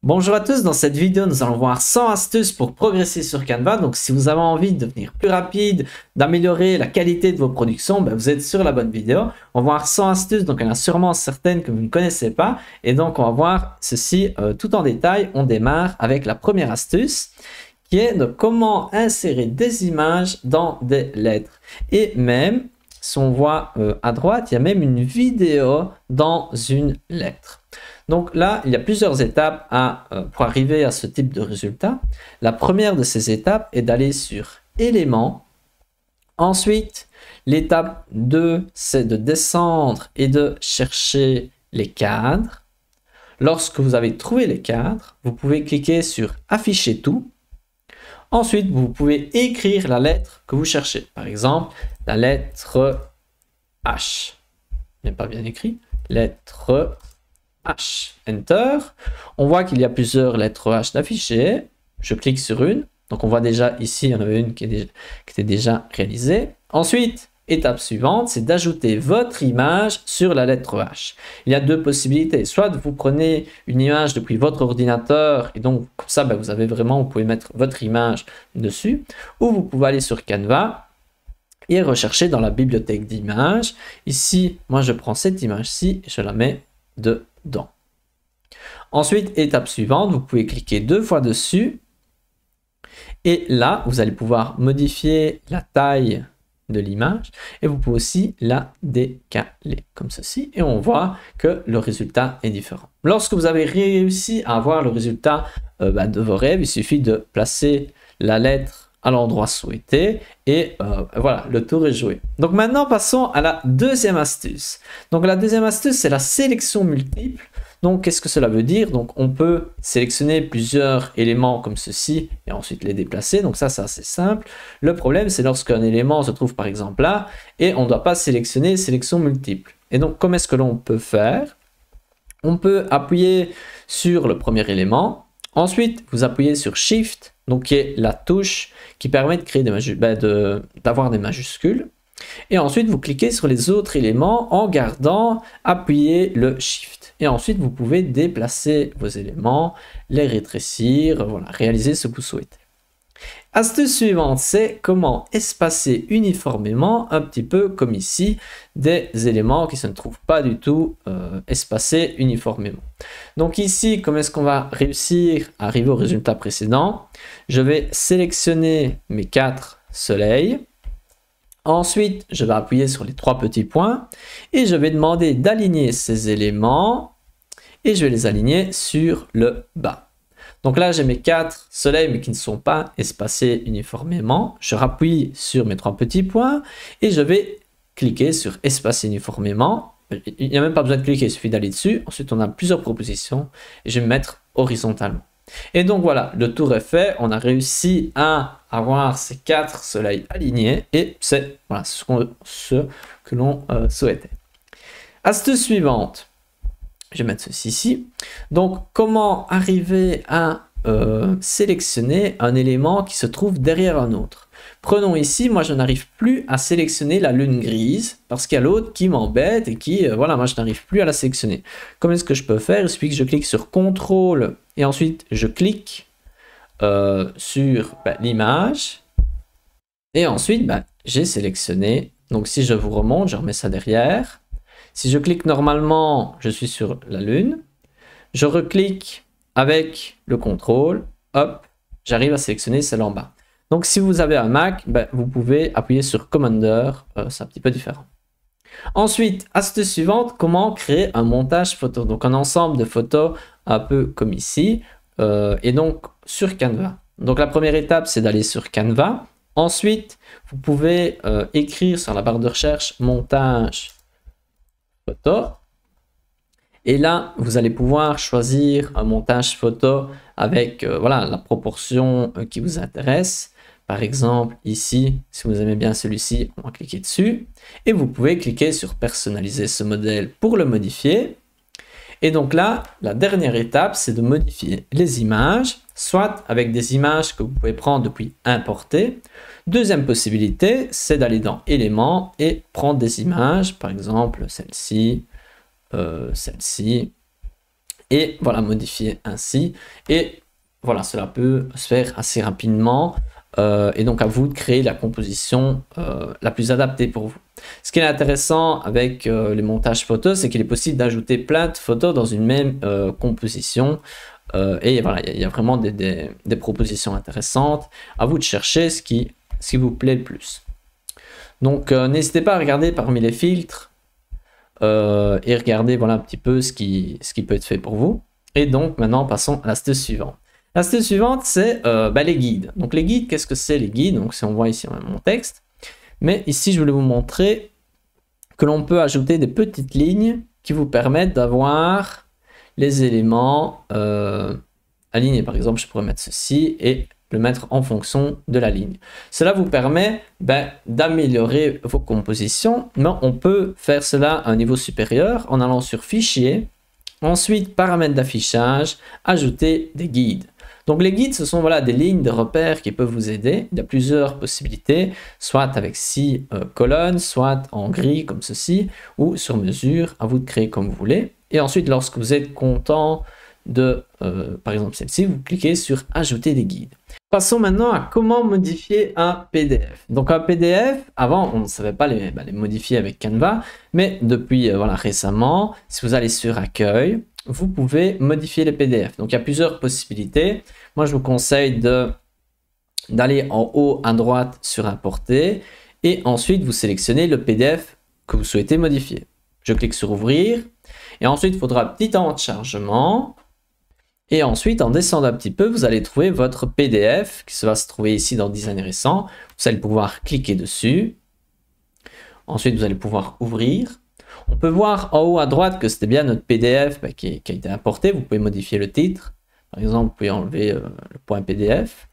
Bonjour à tous, dans cette vidéo nous allons voir 100 astuces pour progresser sur Canva. Donc si vous avez envie de devenir plus rapide, d'améliorer la qualité de vos productions, vous êtes sur la bonne vidéo. On va voir 100 astuces, donc il y en a sûrement certaines que vous ne connaissez pas. Et donc on va voir ceci tout en détail. On démarre avec la première astuce qui est de comment insérer des images dans des lettres. Et même, si on voit à droite, il y a même une vidéo dans une lettre. Donc là, il y a plusieurs étapes pour arriver à ce type de résultat. La première de ces étapes est d'aller sur Éléments. Ensuite, l'étape 2, c'est de descendre et de chercher les cadres. Lorsque vous avez trouvé les cadres, vous pouvez cliquer sur Afficher tout. Ensuite, vous pouvez écrire la lettre que vous cherchez. Par exemple, la lettre H. Il n'est pas bien écrit. Lettre H. Enter. On voit qu'il y a plusieurs lettres H d'afficher. Je clique sur une. Donc, on voit déjà ici, il y en avait une qui était déjà réalisée. Ensuite, étape suivante, c'est d'ajouter votre image sur la lettre H. Il y a deux possibilités. Soit vous prenez une image depuis votre ordinateur et donc comme ça, vous pouvez mettre votre image dessus. Ou vous pouvez aller sur Canva et rechercher dans la bibliothèque d'images. Ici, moi je prends cette image-ci et je la mets dedans. Ensuite, étape suivante, vous pouvez cliquer 2 fois dessus. Et là, vous allez pouvoir modifier la taille de l'image et vous pouvez aussi la décaler comme ceci et on voit que le résultat est différent. Lorsque vous avez réussi à avoir le résultat de vos rêves, il suffit de placer la lettre à l'endroit souhaité et voilà, le tour est joué. Donc maintenant passons à la deuxième astuce. Donc la deuxième astuce, c'est la sélection multiple. Donc, qu'est-ce que cela veut dire? Donc, on peut sélectionner plusieurs éléments comme ceci et ensuite les déplacer. Donc, ça, c'est assez simple. Le problème, c'est lorsqu'un élément se trouve par exemple là et on ne doit pas sélectionner sélection multiple. Et donc, comment est-ce que l'on peut faire? On peut appuyer sur le premier élément. Ensuite, vous appuyez sur Shift, donc qui est la touche qui permet de créer d'avoir des majuscules. Et ensuite, vous cliquez sur les autres éléments en gardant appuyé le Shift. Et ensuite, vous pouvez déplacer vos éléments, les rétrécir, voilà, réaliser ce que vous souhaitez. Astuce suivante, c'est comment espacer uniformément, un petit peu comme ici, des éléments qui ne se trouvent pas du tout espacés uniformément. Donc ici, comment est-ce qu'on va réussir à arriver au résultat précédent? Je vais sélectionner mes 4 soleils. Ensuite, je vais appuyer sur les 3 petits points et je vais demander d'aligner ces éléments et je vais les aligner sur le bas. Donc là, j'ai mes 4 soleils mais qui ne sont pas espacés uniformément. Je rappuie sur mes 3 petits points et je vais cliquer sur espacer uniformément. Il n'y a même pas besoin de cliquer, il suffit d'aller dessus. Ensuite, on a plusieurs propositions et je vais me mettre horizontalement. Et donc voilà, le tour est fait, on a réussi à avoir ces 4 soleils alignés et c'est voilà, ce que l'on souhaitait. Astuce suivante, je vais mettre ceci ici. Donc comment arriver à sélectionner un élément qui se trouve derrière un autre? Prenons ici, moi je n'arrive plus à sélectionner la lune grise parce qu'il y a l'autre qui m'embête et qui, voilà, moi je n'arrive plus à la sélectionner. Comment est-ce que je peux faire? Il suffit que je clique sur CTRL et ensuite je clique sur l'image et ensuite j'ai sélectionné. Donc si je vous remonte, je remets ça derrière. Si je clique normalement, je suis sur la lune. Je reclique avec le CTRL, hop, j'arrive à sélectionner celle en bas. Donc, si vous avez un Mac, vous pouvez appuyer sur Commander, c'est un petit peu différent. Ensuite, astuce suivante, comment créer un montage photo. Donc, un ensemble de photos un peu comme ici, et donc sur Canva. Donc, la première étape, c'est d'aller sur Canva. Ensuite, vous pouvez écrire sur la barre de recherche montage photo. Et là, vous allez pouvoir choisir un montage photo avec voilà, la proportion qui vous intéresse. Par exemple, ici, si vous aimez bien celui-ci, on va cliquer dessus. Et vous pouvez cliquer sur personnaliser ce modèle pour le modifier. Et donc là, la dernière étape, c'est de modifier les images, soit avec des images que vous pouvez prendre depuis importer. Deuxième possibilité, c'est d'aller dans éléments et prendre des images, par exemple celle-ci, celle-ci. et voilà, modifier ainsi. Et voilà, cela peut se faire assez rapidement. Et donc à vous de créer la composition la plus adaptée pour vous. Ce qui est intéressant avec les montages photos, c'est qu'il est possible d'ajouter plein de photos dans une même composition. Et voilà, il y a vraiment des propositions intéressantes. À vous de chercher ce qui vous plaît le plus. Donc n'hésitez pas à regarder parmi les filtres et regarder voilà, un petit peu ce qui peut être fait pour vous. Et donc maintenant passons à l'astuce suivante. L'astuce suivante, c'est les guides. Donc les guides, qu'est-ce que c'est les guides? Donc si on voit ici mon texte. Mais ici, je voulais vous montrer que l'on peut ajouter des petites lignes qui vous permettent d'avoir les éléments alignés. Par exemple, je pourrais mettre ceci et le mettre en fonction de la ligne. Cela vous permet d'améliorer vos compositions, mais on peut faire cela à un niveau supérieur en allant sur Fichier, ensuite Paramètres d'affichage, ajouter des guides. Donc les guides, ce sont voilà, des lignes de repères qui peuvent vous aider. Il y a plusieurs possibilités, soit avec 6 colonnes, soit en gris comme ceci, ou sur mesure, à vous de créer comme vous voulez. Et ensuite, lorsque vous êtes content de, par exemple celle-ci, vous cliquez sur Ajouter des guides. Passons maintenant à comment modifier un PDF. Donc un PDF, avant on ne savait pas les modifier avec Canva, mais depuis voilà, récemment, si vous allez sur Accueil, vous pouvez modifier les PDF. Donc il y a plusieurs possibilités. Moi je vous conseille d'aller en haut à droite sur Importer et ensuite vous sélectionnez le PDF que vous souhaitez modifier. Je clique sur Ouvrir et ensuite il faudra un petit temps de chargement. Et ensuite, en descendant un petit peu, vous allez trouver votre PDF qui va se trouver ici dans Design récent. Vous allez pouvoir cliquer dessus. Ensuite, vous allez pouvoir ouvrir. On peut voir en haut à droite que c'était bien notre PDF qui a été importé. Vous pouvez modifier le titre. Par exemple, vous pouvez enlever le point PDF.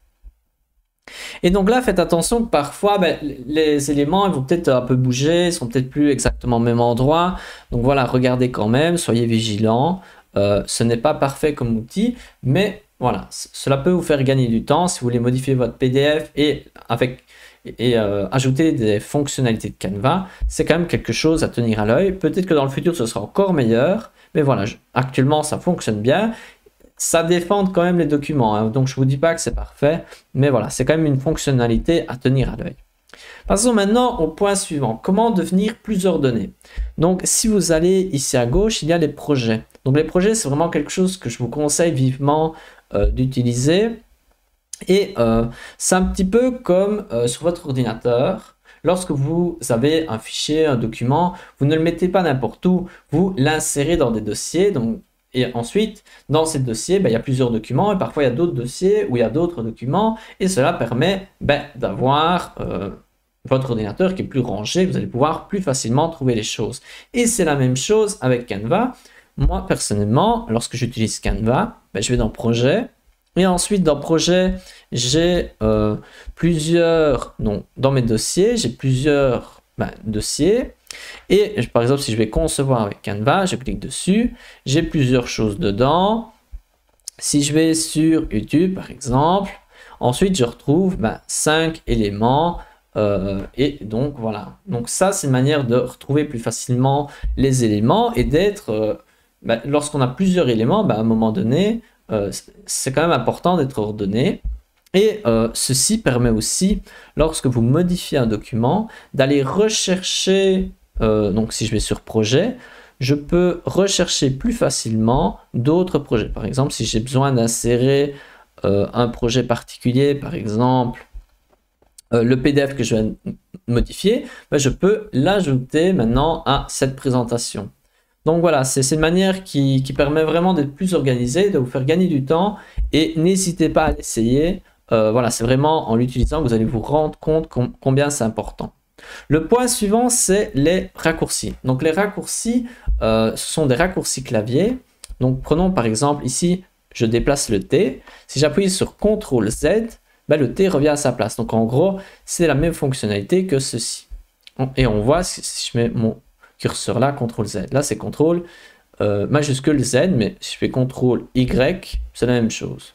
Et donc là, faites attention que parfois, les éléments ils vont peut-être un peu bouger, ils sont peut-être plus exactement au même endroit. Donc voilà, regardez quand même, soyez vigilants. Ce n'est pas parfait comme outil, mais voilà, cela peut vous faire gagner du temps si vous voulez modifier votre PDF et ajouter des fonctionnalités de Canva. C'est quand même quelque chose à tenir à l'œil. Peut-être que dans le futur, ce sera encore meilleur, mais voilà, actuellement, ça fonctionne bien. Ça défend quand même les documents, hein, donc je ne vous dis pas que c'est parfait, mais voilà, c'est quand même une fonctionnalité à tenir à l'œil. Passons maintenant au point suivant, comment devenir plus ordonné. Donc si vous allez ici à gauche, il y a les projets. Donc les projets, c'est vraiment quelque chose que je vous conseille vivement d'utiliser. Et c'est un petit peu comme sur votre ordinateur. Lorsque vous avez un fichier, un document, vous ne le mettez pas n'importe où, vous l'insérez dans des dossiers. Et ensuite, dans ces dossiers, il y a plusieurs documents et parfois il y a d'autres dossiers où il y a d'autres documents. Et cela permet d'avoir votre ordinateur qui est plus rangé, vous allez pouvoir plus facilement trouver les choses. Et c'est la même chose avec Canva. Moi, personnellement, lorsque j'utilise Canva, je vais dans Projet. Et ensuite, dans Projet, j'ai plusieurs... Donc, dans mes dossiers, j'ai plusieurs dossiers. Et par exemple, si je vais concevoir avec Canva, je clique dessus. J'ai plusieurs choses dedans. Si je vais sur YouTube, par exemple, ensuite, je retrouve 5 éléments. Et donc voilà, donc ça c'est une manière de retrouver plus facilement les éléments et d'être lorsqu'on a plusieurs éléments, à un moment donné c'est quand même important d'être ordonné. Et ceci permet aussi, lorsque vous modifiez un document, d'aller rechercher, donc si je vais sur projet, je peux rechercher plus facilement d'autres projets. Par exemple, si j'ai besoin d'insérer un projet particulier, par exemple le PDF que je vais modifier, je peux l'ajouter maintenant à cette présentation. Donc voilà, c'est une manière qui permet vraiment d'être plus organisé, de vous faire gagner du temps et n'hésitez pas à l'essayer. Voilà, c'est vraiment en l'utilisant que vous allez vous rendre compte combien c'est important. Le point suivant, c'est les raccourcis. Donc les raccourcis, ce sont des raccourcis clavier. Donc prenons par exemple ici, je déplace le T. Si j'appuie sur CTRL Z, le T revient à sa place. Donc en gros, c'est la même fonctionnalité que ceci. Et on voit, si je mets mon curseur là, CTRL Z, là c'est CTRL majuscule Z, mais si je fais CTRL Y, c'est la même chose.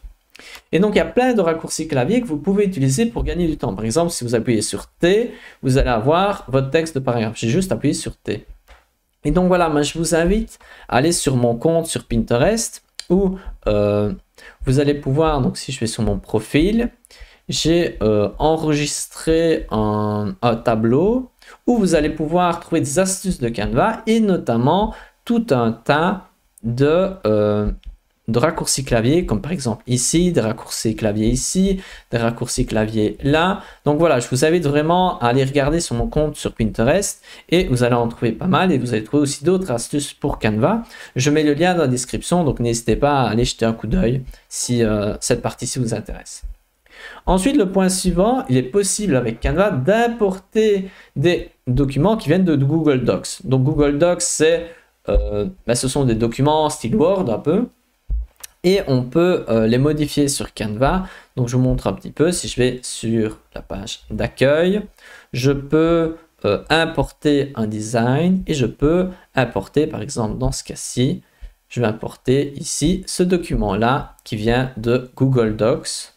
Et donc il y a plein de raccourcis clavier que vous pouvez utiliser pour gagner du temps. Par exemple, si vous appuyez sur T, vous allez avoir votre texte de paragraphe. J'ai juste appuyé sur T. Et donc voilà, je vous invite à aller sur mon compte sur Pinterest où vous allez pouvoir, donc si je vais sur mon profil, j'ai enregistré un tableau où vous allez pouvoir trouver des astuces de Canva et notamment tout un tas de raccourcis clavier, comme par exemple ici, des raccourcis clavier ici, des raccourcis clavier là. Donc voilà, je vous invite vraiment à aller regarder sur mon compte sur Pinterest et vous allez en trouver pas mal et vous allez trouver aussi d'autres astuces pour Canva. Je mets le lien dans la description, donc n'hésitez pas à aller jeter un coup d'œil si cette partie-ci vous intéresse. Ensuite, le point suivant, il est possible avec Canva d'importer des documents qui viennent de Google Docs. Donc Google Docs, ce sont des documents style Word un peu. Et on peut les modifier sur Canva. Donc je vous montre un petit peu. Si je vais sur la page d'accueil, je peux importer un design et je peux importer, par exemple dans ce cas-ci, je vais importer ici ce document-là qui vient de Google Docs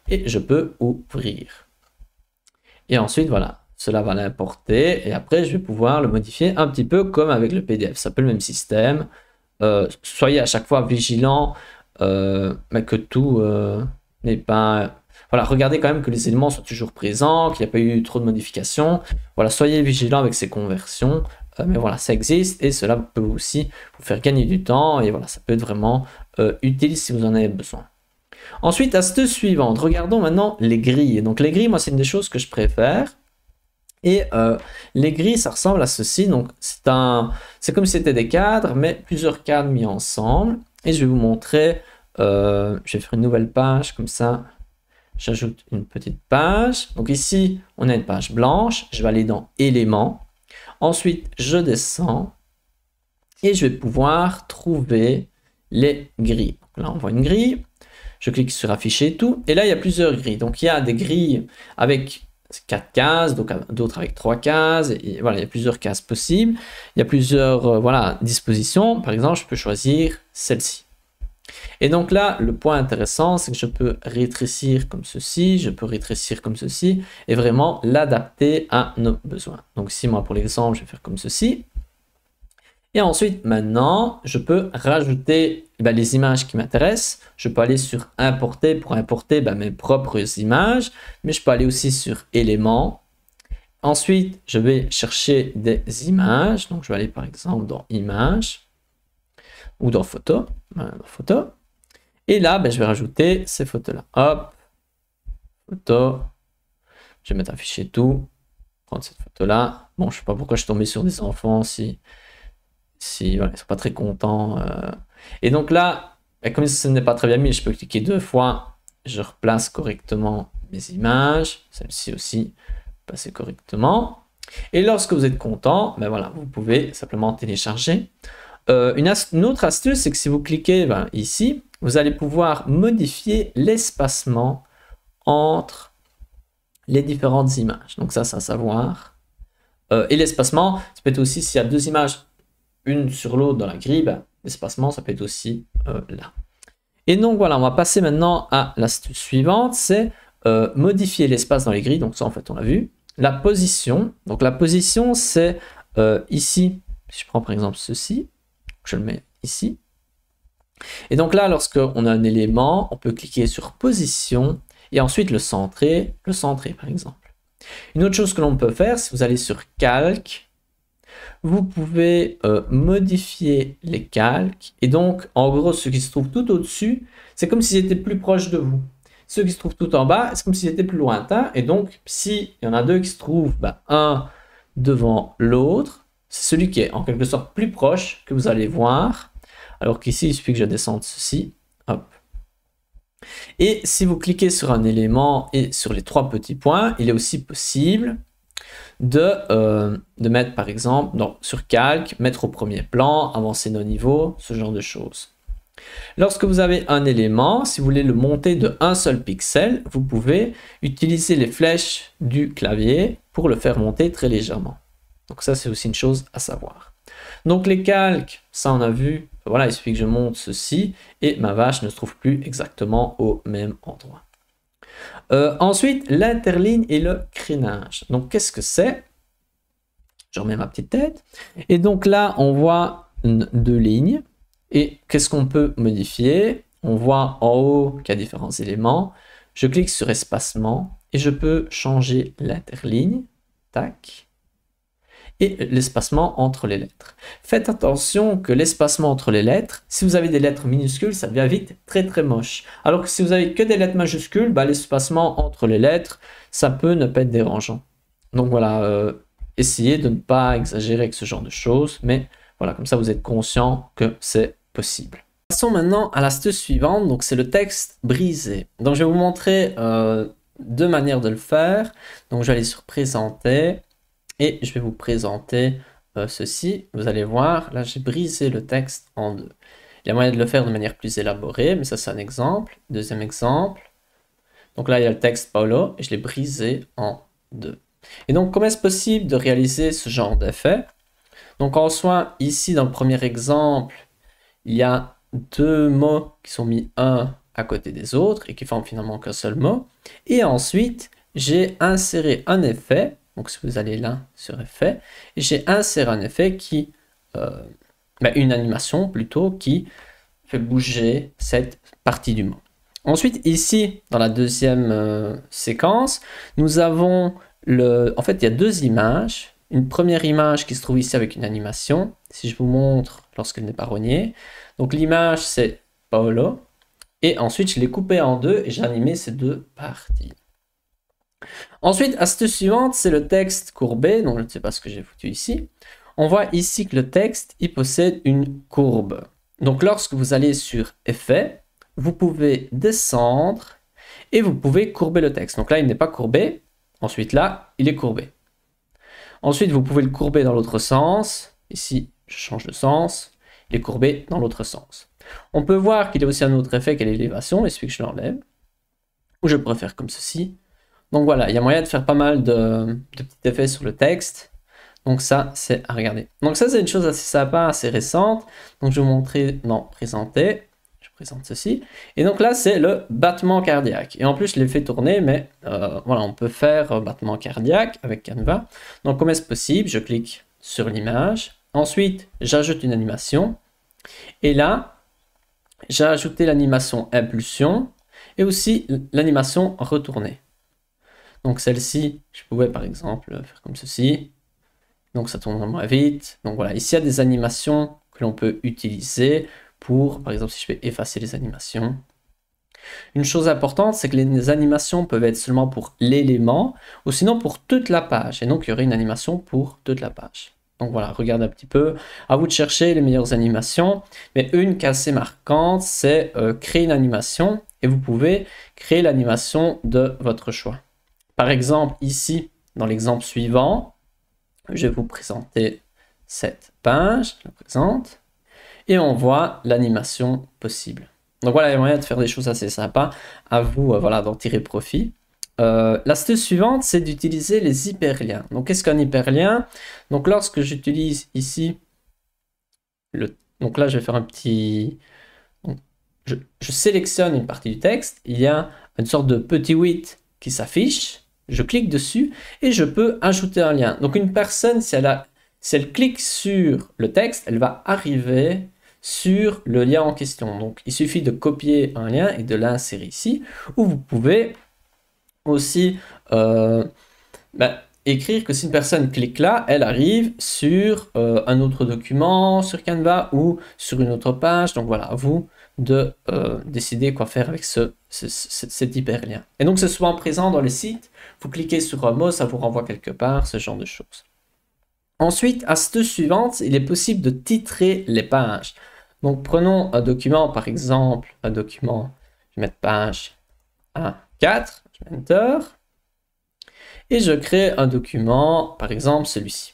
et je peux ouvrir. Et ensuite, voilà, cela va l'importer et après je vais pouvoir le modifier un petit peu comme avec le PDF. C'est un peu le même système. Soyez à chaque fois vigilant. Mais que tout n'est pas... Voilà, regardez quand même que les éléments sont toujours présents, qu'il n'y a pas eu trop de modifications. Voilà, soyez vigilants avec ces conversions. Mais voilà, ça existe et cela peut aussi vous faire gagner du temps. Et voilà, ça peut être vraiment utile si vous en avez besoin. Ensuite, astuce suivante. Regardons maintenant les grilles. Donc les grilles, moi, c'est une des choses que je préfère. Et les grilles, ça ressemble à ceci. Donc c'est comme si c'était des cadres, mais plusieurs cadres mis ensemble. Et je vais vous montrer, je vais faire une nouvelle page, comme ça, j'ajoute une petite page. Donc ici, on a une page blanche, je vais aller dans éléments. Ensuite, je descends et je vais pouvoir trouver les grilles. Donc là, on voit une grille, je clique sur afficher tout. Et là, il y a plusieurs grilles. Donc il y a des grilles avec 4 cases, donc d'autres avec 3 cases, et voilà, il y a plusieurs cases possibles, il y a plusieurs voilà, dispositions. Par exemple, je peux choisir celle-ci. Et donc là, le point intéressant, c'est que je peux rétrécir comme ceci, je peux rétrécir comme ceci, et vraiment l'adapter à nos besoins. Donc ici, moi, pour l'exemple, je vais faire comme ceci. Et ensuite, maintenant, je peux rajouter les images qui m'intéressent. Je peux aller sur importer pour importer mes propres images, mais je peux aller aussi sur éléments. Ensuite, je vais chercher des images. Donc, je vais aller par exemple dans images ou dans photo. Et là, je vais rajouter ces photos-là. Hop, photo. Je vais mettre afficher tout. Prendre cette photo-là. Bon, je ne sais pas pourquoi je suis tombé sur des enfants si voilà, ils ne sont pas très contents. Et donc là, comme ce n'est pas très bien mis, je peux cliquer 2 fois. Je replace correctement mes images. Celle-ci aussi, passer correctement. Et lorsque vous êtes content, voilà, vous pouvez simplement télécharger. Une autre astuce, c'est que si vous cliquez ici, vous allez pouvoir modifier l'espacement entre les différentes images. Donc ça, c'est à savoir. Et l'espacement, ça peut être aussi s'il y a 2 images une sur l'autre dans la grille, l'espacement, ça peut être aussi là. Et donc voilà, on va passer maintenant à l'astuce suivante, c'est modifier l'espace dans les grilles. Donc ça, en fait, on l'a vu. La position. Donc la position, c'est ici. Si je prends par exemple ceci, je le mets ici. Et donc là, lorsqu'on a un élément, on peut cliquer sur position et ensuite le centrer par exemple. Une autre chose que l'on peut faire, si vous allez sur calque, vous pouvez modifier les calques. Et donc, en gros, ceux qui se trouvent tout au-dessus, c'est comme s'ils étaient plus proches de vous. Ceux qui se trouvent tout en bas, c'est comme s'ils étaient plus lointains. Et donc, s'il y en a 2 qui se trouvent un devant l'autre, c'est celui qui est en quelque sorte plus proche que vous allez voir. Alors qu'ici, il suffit que je descende ceci. Hop. Et si vous cliquez sur un élément et sur les 3 petits points, il est aussi possible de mettre par exemple sur calque, mettre au premier plan, avancer nos niveaux, ce genre de choses. Lorsque vous avez un élément, si vous voulez le monter de un seul pixel, vous pouvez utiliser les flèches du clavier pour le faire monter très légèrement. Donc ça, c'est aussi une chose à savoir. Donc les calques, ça on a vu, voilà, il suffit que je monte ceci et ma vache ne se trouve plus exactement au même endroit. Ensuite, l'interligne et le crénage. Donc, qu'est-ce que c'est? Je remets ma petite tête. Et donc là, on voit 2 lignes. Et qu'est-ce qu'on peut modifier? On voit en haut qu'il y a différents éléments. Je clique sur espacement et je peux changer l'interligne. Tac. Et l'espacement entre les lettres. Faites attention que l'espacement entre les lettres, si vous avez des lettres minuscules, ça devient vite très très moche. Alors que si vous avez que des lettres majuscules, bah, l'espacement entre les lettres, ça peut ne pas être dérangeant. Donc voilà, essayez de ne pas exagérer avec ce genre de choses, mais voilà, comme ça vous êtes conscient que c'est possible. Passons maintenant à l'astuce suivante, donc c'est le texte brisé. Donc je vais vous montrer deux manières de le faire. Donc je vais aller sur présenter. Et je vais vous présenter ceci. Vous allez voir, là j'ai brisé le texte en deux. Il y a moyen de le faire de manière plus élaborée, mais ça c'est un exemple. Deuxième exemple. Donc là il y a le texte Paolo et je l'ai brisé en deux. Et donc comment est-ce possible de réaliser ce genre d'effet? Donc en soi, ici dans le premier exemple, il y a deux mots qui sont mis un à côté des autres et qui forment finalement qu'un seul mot. Et ensuite, j'ai inséré un effet. Donc si vous allez là sur effet, j'ai inséré un effet qui, une animation plutôt, qui fait bouger cette partie du mot. Ensuite ici, dans la deuxième séquence, nous avons en fait il y a deux images. Une première image qui se trouve ici avec une animation. Si je vous montre lorsqu'elle n'est pas rognée. Donc l'image c'est Paolo. Et ensuite je l'ai coupé en deux et j'ai animé ces deux parties. Ensuite, astuce suivante, c'est le texte courbé. Donc, je ne sais pas ce que j'ai foutu ici. On voit ici que le texte, il possède une courbe. Donc, lorsque vous allez sur Effet, vous pouvez descendre et vous pouvez courber le texte. Donc là, il n'est pas courbé. Ensuite, là, il est courbé. Ensuite, vous pouvez le courber dans l'autre sens. Ici, je change de sens. Il est courbé dans l'autre sens. On peut voir qu'il y a aussi un autre effet qui est l'élévation. Il suffit que je l'enlève. Ou je pourrais faire comme ceci. Donc voilà, il y a moyen de faire pas mal de petits effets sur le texte. Donc ça, c'est à regarder. Donc ça, c'est une chose assez sympa, assez récente. Donc je vais vous montrer dans Présenter. Je présente ceci. Et donc là, c'est le battement cardiaque. Et en plus, je l'ai fait tourner, mais voilà, on peut faire battement cardiaque avec Canva. Donc comment est-ce possible? Je clique sur l'image. Ensuite, j'ajoute une animation. Et là, j'ai ajouté l'animation impulsion et aussi l'animation retournée. Donc celle-ci, je pouvais par exemple faire comme ceci. Donc ça tourne moins vite. Donc voilà, ici il y a des animations que l'on peut utiliser pour, par exemple, si je vais effacer les animations. Une chose importante, c'est que les animations peuvent être seulement pour l'élément ou sinon pour toute la page. Et donc il y aurait une animation pour toute la page. Donc voilà, regardez un petit peu. À vous de chercher les meilleures animations. Mais une qui est assez marquante, c'est créer une animation. Et vous pouvez créer l'animation de votre choix. Par exemple, ici, dans l'exemple suivant, je vais vous présenter cette page, je la présente, et on voit l'animation possible. Donc voilà, il y a moyen de faire des choses assez sympas, à vous voilà, d'en tirer profit. L'astuce suivante, c'est d'utiliser les hyperliens. Donc qu'est-ce qu'un hyperlien? Donc lorsque j'utilise ici, donc là je vais faire un petit... Donc, je sélectionne une partie du texte, il y a une sorte de petit 8 qui s'affiche. Je clique dessus et je peux ajouter un lien. Donc une personne, si elle clique sur le texte, elle va arriver sur le lien en question. Donc il suffit de copier un lien et de l'insérer ici. Ou vous pouvez aussi écrire que si une personne clique là, elle arrive sur un autre document, sur Canva ou sur une autre page. Donc voilà, à vous de décider quoi faire avec cet hyperlien. Et donc c'est souvent présent dans les sites. Vous cliquez sur un mot, ça vous renvoie quelque part, ce genre de choses. Ensuite, astuce suivante, il est possible de titrer les pages. Donc prenons un document, par exemple, un document, je vais mettre page A4, je mets Enter, et je crée un document, par exemple celui-ci.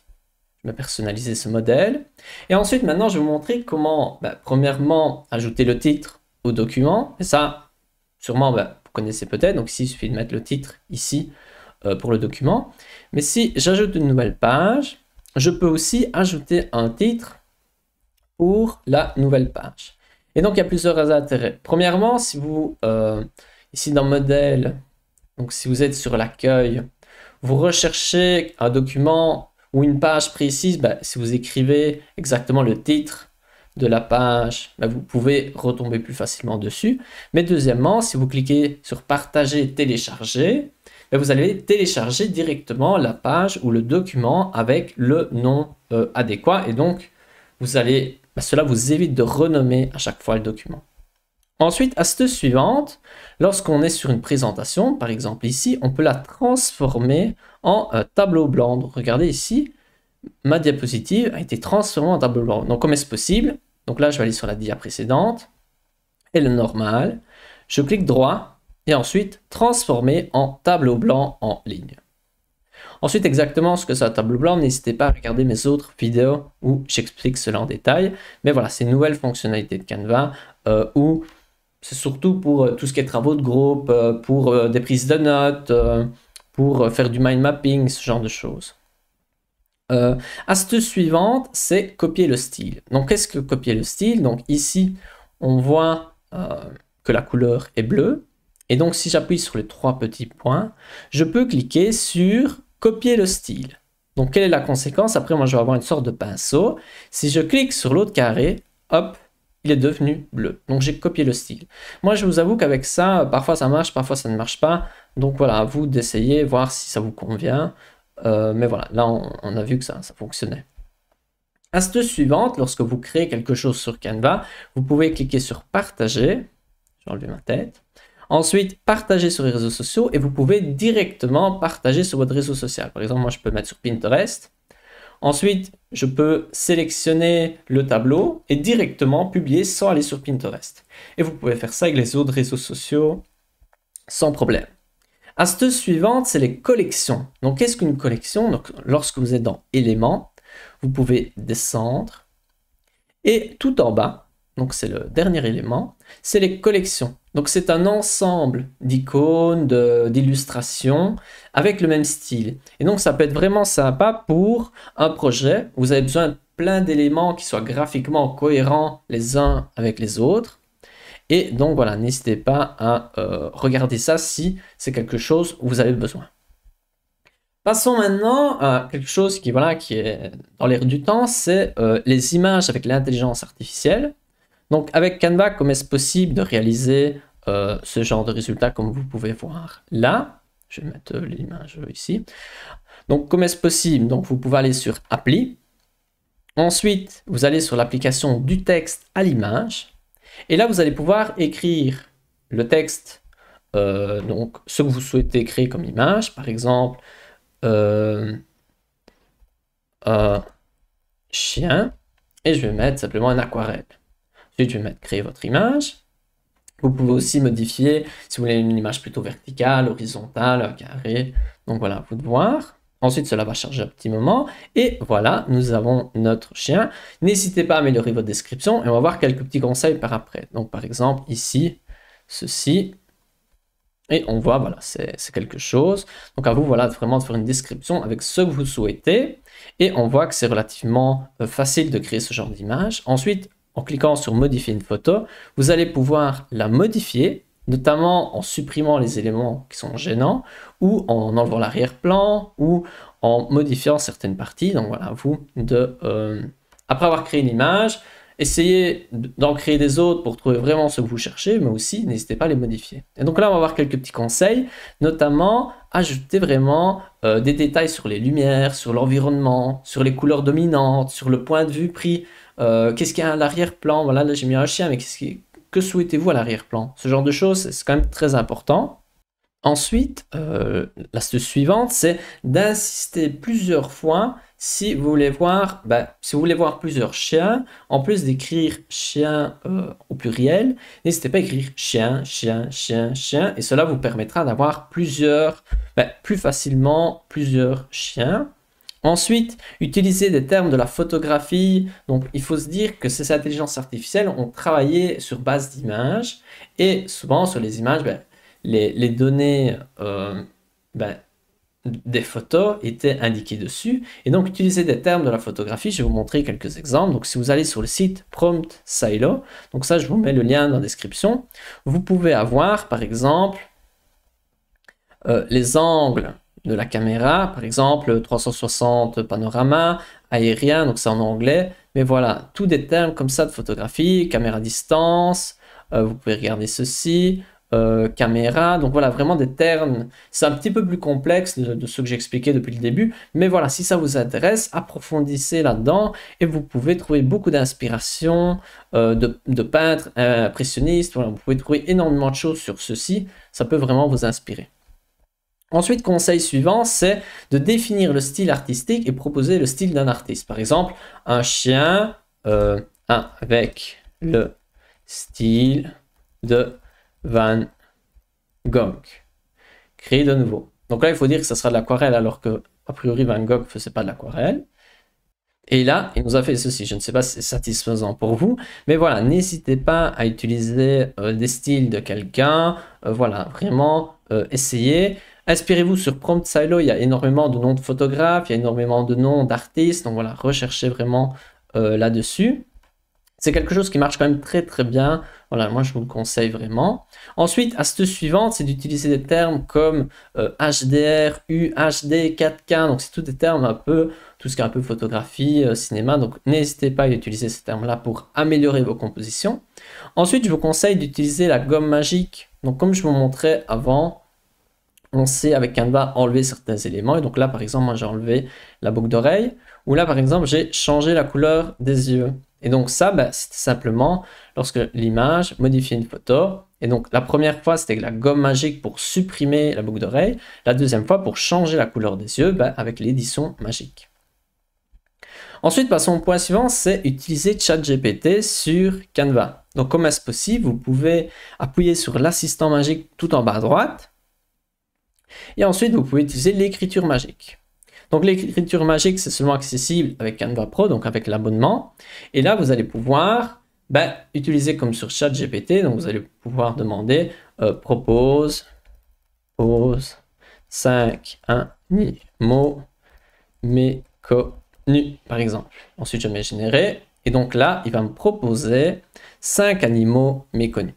Je vais personnaliser ce modèle. Et ensuite, maintenant, je vais vous montrer comment, premièrement, ajouter le titre au document. Et ça, sûrement, vous connaissez peut-être. Donc ici, il suffit de mettre le titre ici pour le document. Mais si j'ajoute une nouvelle page, je peux aussi ajouter un titre pour la nouvelle page. Et donc, il y a plusieurs intérêts. Premièrement, si vous, ici dans modèle, donc si vous êtes sur l'accueil, vous recherchez un document ou une page précise, si vous écrivez exactement le titre de la page, ben, vous pouvez retomber plus facilement dessus. Mais deuxièmement, si vous cliquez sur partager, télécharger, ben, vous allez télécharger directement la page ou le document avec le nom adéquat. Et donc, cela vous évite de renommer à chaque fois le document. Ensuite, astuce suivante, lorsqu'on est sur une présentation, par exemple ici, on peut la transformer en tableau blanc. Donc regardez ici, ma diapositive a été transformée en tableau blanc. Donc comment est-ce possible? Donc là, je vais aller sur la dia précédente, et le normal, je clique droit, et ensuite transformer en tableau blanc en ligne. Ensuite, exactement ce que c'est un tableau blanc, n'hésitez pas à regarder mes autres vidéos où j'explique cela en détail. Mais voilà, c'est une nouvelle fonctionnalité de Canva où c'est surtout pour tout ce qui est travaux de groupe, pour des prises de notes, pour faire du mind mapping, ce genre de choses. Astuce suivante, c'est copier le style. Donc, qu'est-ce que copier le style? Donc, ici, on voit que la couleur est bleue. Et donc, si j'appuie sur les 3 petits points, je peux cliquer sur copier le style. Donc, quelle est la conséquence? Après, moi, je vais avoir une sorte de pinceau. Si je clique sur l'autre carré, hop, il est devenu bleu. Donc, j'ai copié le style. Moi, je vous avoue qu'avec ça, parfois ça marche, parfois ça ne marche pas. Donc, voilà, à vous d'essayer, voir si ça vous convient. Mais voilà, là, on a vu que ça fonctionnait. Astuce suivante, lorsque vous créez quelque chose sur Canva, vous pouvez cliquer sur partager. Je vais enlever ma tête. Ensuite, partager sur les réseaux sociaux et vous pouvez directement partager sur votre réseau social. Par exemple, moi, je peux mettre sur Pinterest. Ensuite, je peux sélectionner le tableau et directement publier sans aller sur Pinterest. Et vous pouvez faire ça avec les autres réseaux sociaux sans problème. Astuce suivante, c'est les collections. Donc, qu'est-ce qu'une collection? Donc, lorsque vous êtes dans Éléments, vous pouvez descendre et tout en bas, donc c'est le dernier élément, c'est les collections. Donc c'est un ensemble d'icônes, d'illustrations avec le même style. Et donc ça peut être vraiment sympa pour un projet. Vous avez besoin de plein d'éléments qui soient graphiquement cohérents les uns avec les autres. Et donc voilà, n'hésitez pas à regarder ça si c'est quelque chose où vous avez besoin. Passons maintenant à quelque chose qui est dans l'air du temps, c'est les images avec l'intelligence artificielle. Donc avec Canva, comment est-ce possible de réaliser ce genre de résultat comme vous pouvez voir là? Je vais mettre l'image ici. Donc comment est-ce possible? Donc vous pouvez aller sur Appli. Ensuite, vous allez sur l'application du texte à l'image. Et là, vous allez pouvoir écrire le texte, donc ce que vous souhaitez créer comme image. Par exemple, chien. Et je vais mettre simplement un aquarelle. Ensuite, je vais mettre créer votre image. Vous pouvez aussi modifier si vous voulez une image plutôt verticale, horizontale, carré. Donc voilà, à vous de voir. Ensuite, cela va charger un petit moment. Et voilà, nous avons notre chien. N'hésitez pas à améliorer votre description et on va voir quelques petits conseils par après. Donc par exemple, ici, ceci. Et on voit, voilà, c'est quelque chose. Donc à vous, voilà, vraiment de faire une description avec ce que vous souhaitez. Et on voit que c'est relativement facile de créer ce genre d'image. Ensuite, en cliquant sur modifier une photo, vous allez pouvoir la modifier, notamment en supprimant les éléments qui sont gênants, ou en enlevant l'arrière-plan, ou en modifiant certaines parties. Donc voilà, vous après avoir créé une image, essayez d'en créer des autres pour trouver vraiment ce que vous cherchez, mais aussi n'hésitez pas à les modifier. Et donc là, on va voir quelques petits conseils, notamment ajouter vraiment des détails sur les lumières, sur l'environnement, sur les couleurs dominantes, sur le point de vue pris. Qu'est-ce qu'il y a à l'arrière-plan? Voilà, là j'ai mis un chien, mais que souhaitez-vous à l'arrière-plan? Ce genre de choses, c'est quand même très important. Ensuite, l'astuce suivante, c'est d'insister plusieurs fois si vous voulez voir, plusieurs chiens. En plus d'écrire chien au pluriel, n'hésitez pas à écrire chien, chien, chien, chien, et cela vous permettra d'avoir plus facilement plusieurs chiens. Ensuite, utiliser des termes de la photographie. Donc, il faut se dire que ces intelligences artificielles ont travaillé sur base d'images et souvent sur les images, les données des photos étaient indiquées dessus. Et donc, utiliser des termes de la photographie, je vais vous montrer quelques exemples. Donc, si vous allez sur le site Prompt Silo, donc ça, je vous mets le lien dans la description, vous pouvez avoir, par exemple, les angles de la caméra, par exemple 360 panorama, aérien, donc c'est en anglais, Mais voilà, tous des termes comme ça de photographie, caméra distance, vous pouvez regarder ceci, caméra, donc voilà, vraiment des termes, c'est un petit peu plus complexe de ce que j'expliquais depuis le début, mais voilà, si ça vous intéresse, approfondissez là-dedans et vous pouvez trouver beaucoup d'inspiration de peintres impressionnistes, voilà, vous pouvez trouver énormément de choses sur ceci, ça peut vraiment vous inspirer. Ensuite, conseil suivant, c'est de définir le style artistique et proposer le style d'un artiste. Par exemple, un chien avec le style de Van Gogh. Créer de nouveau. Donc là, il faut dire que ce sera de l'aquarelle, alors que, a priori, Van Gogh ne faisait pas de l'aquarelle. Et là, il nous a fait ceci. Je ne sais pas si c'est satisfaisant pour vous, mais voilà, n'hésitez pas à utiliser des styles de quelqu'un. Voilà, vraiment, essayez. Inspirez-vous sur Prompt Silo, il y a énormément de noms de photographes, il y a énormément de noms d'artistes, donc voilà, recherchez vraiment là-dessus. C'est quelque chose qui marche quand même très très bien, voilà, moi je vous le conseille vraiment. Ensuite, astuce suivante, c'est d'utiliser des termes comme HDR, UHD, 4K, donc c'est tous des termes un peu, tout ce qui est un peu photographie, cinéma, donc n'hésitez pas à utiliser ces termes-là pour améliorer vos compositions. Ensuite, je vous conseille d'utiliser la gomme magique, donc comme je vous montrais avant, on sait avec Canva enlever certains éléments. Et donc là, par exemple, moi j'ai enlevé la boucle d'oreille. Ou là, par exemple, j'ai changé la couleur des yeux. Et donc ça, c'était simplement lorsque l'image modifie une photo. Et donc la première fois, c'était la gomme magique pour supprimer la boucle d'oreille. La deuxième fois, pour changer la couleur des yeux avec l'édition magique. Ensuite, passons au point suivant, c'est utiliser ChatGPT sur Canva. Donc comment est-ce possible? Vous pouvez appuyer sur l'assistant magique tout en bas à droite. Et ensuite, vous pouvez utiliser l'écriture magique. Donc l'écriture magique, c'est seulement accessible avec Canva Pro, donc avec l'abonnement. Et là, vous allez pouvoir utiliser comme sur ChatGPT. Donc vous allez pouvoir demander propose 5 animaux méconnus, par exemple. Ensuite, je mets générer. Et donc là, il va me proposer 5 animaux méconnus.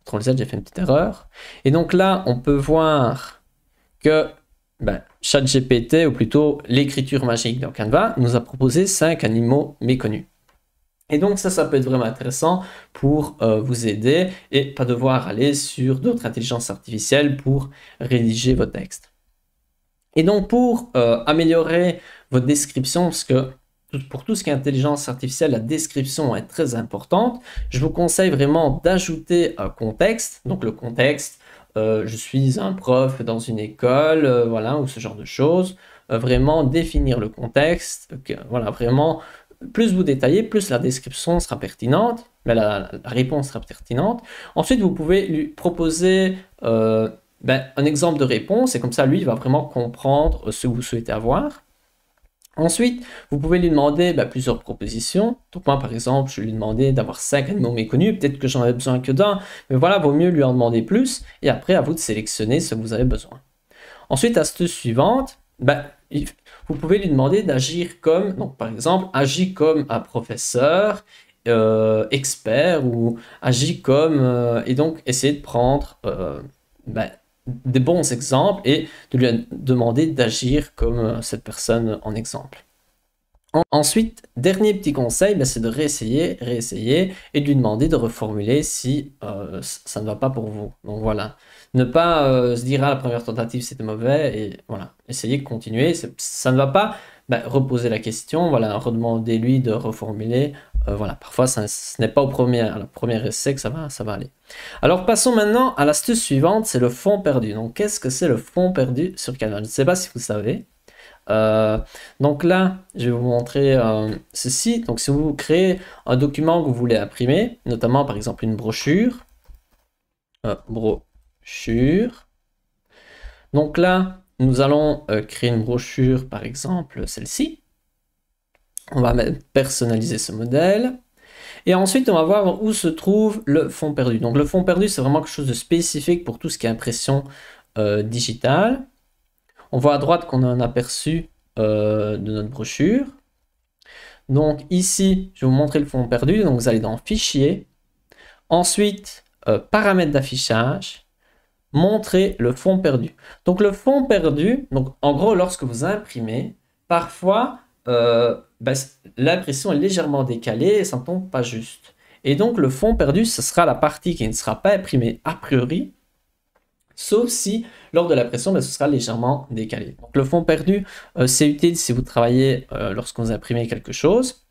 CTRL Z, j'ai fait une petite erreur. Et donc là, on peut voir que ChatGPT, ou plutôt l'écriture magique dans Canva, nous a proposé 5 animaux méconnus. Et donc ça peut être vraiment intéressant pour vous aider et pas devoir aller sur d'autres intelligences artificielles pour rédiger vos textes. Et donc pour améliorer votre description, parce que pour tout ce qui est intelligence artificielle, la description est très importante. Je vous conseille vraiment d'ajouter un contexte. Donc le contexte, je suis un prof dans une école, voilà, ou ce genre de choses. Vraiment définir le contexte. Voilà, vraiment, plus vous détaillez, plus la description sera pertinente, mais la réponse sera pertinente. Ensuite, vous pouvez lui proposer un exemple de réponse, et comme ça, lui, il va vraiment comprendre ce que vous souhaitez avoir. Ensuite, vous pouvez lui demander plusieurs propositions. Donc moi, par exemple, je vais lui demander d'avoir 5 animaux méconnus. Peut-être que j'en ai besoin que d'un, mais voilà, vaut mieux lui en demander plus. Et après, à vous de sélectionner ce que vous avez besoin. Ensuite, astuce suivante, vous pouvez lui demander d'agir comme, donc par exemple, agis comme un professeur, expert, ou agis comme, et donc essayer de prendre des bons exemples et de lui demander d'agir comme cette personne en exemple. Ensuite, dernier petit conseil, c'est de réessayer et de lui demander de reformuler si ça ne va pas pour vous. Donc voilà, ne pas se dire la première tentative c'était mauvais et voilà, essayez de continuer. Ça ne va pas, reposer la question, voilà, redemandez-lui de reformuler. Voilà, parfois ce n'est pas à la première essai que ça va aller. Alors passons maintenant à l'astuce suivante, c'est le fond perdu. Donc qu'est-ce que c'est le fond perdu sur Canva? Je ne sais pas si vous savez. Donc là, je vais vous montrer ceci. Donc si vous créez un document que vous voulez imprimer, notamment par exemple une brochure, donc là, nous allons créer une brochure, par exemple celle-ci. On va personnaliser ce modèle. Et ensuite, on va voir où se trouve le fond perdu. Donc le fond perdu, c'est vraiment quelque chose de spécifique pour tout ce qui est impression digitale. On voit à droite qu'on a un aperçu de notre brochure. Donc ici, je vais vous montrer le fond perdu. Donc vous allez dans Fichier. Ensuite, Paramètres d'affichage. Montrer le fond perdu. Donc le fond perdu, donc en gros, lorsque vous imprimez, parfois, l'impression est légèrement décalée et ça ne tombe pas juste. Et donc le fond perdu, ce sera la partie qui ne sera pas imprimée a priori, sauf si lors de l'impression, ce sera légèrement décalé. Donc le fond perdu, c'est utile si vous travaillez lorsque vous imprimez quelque chose.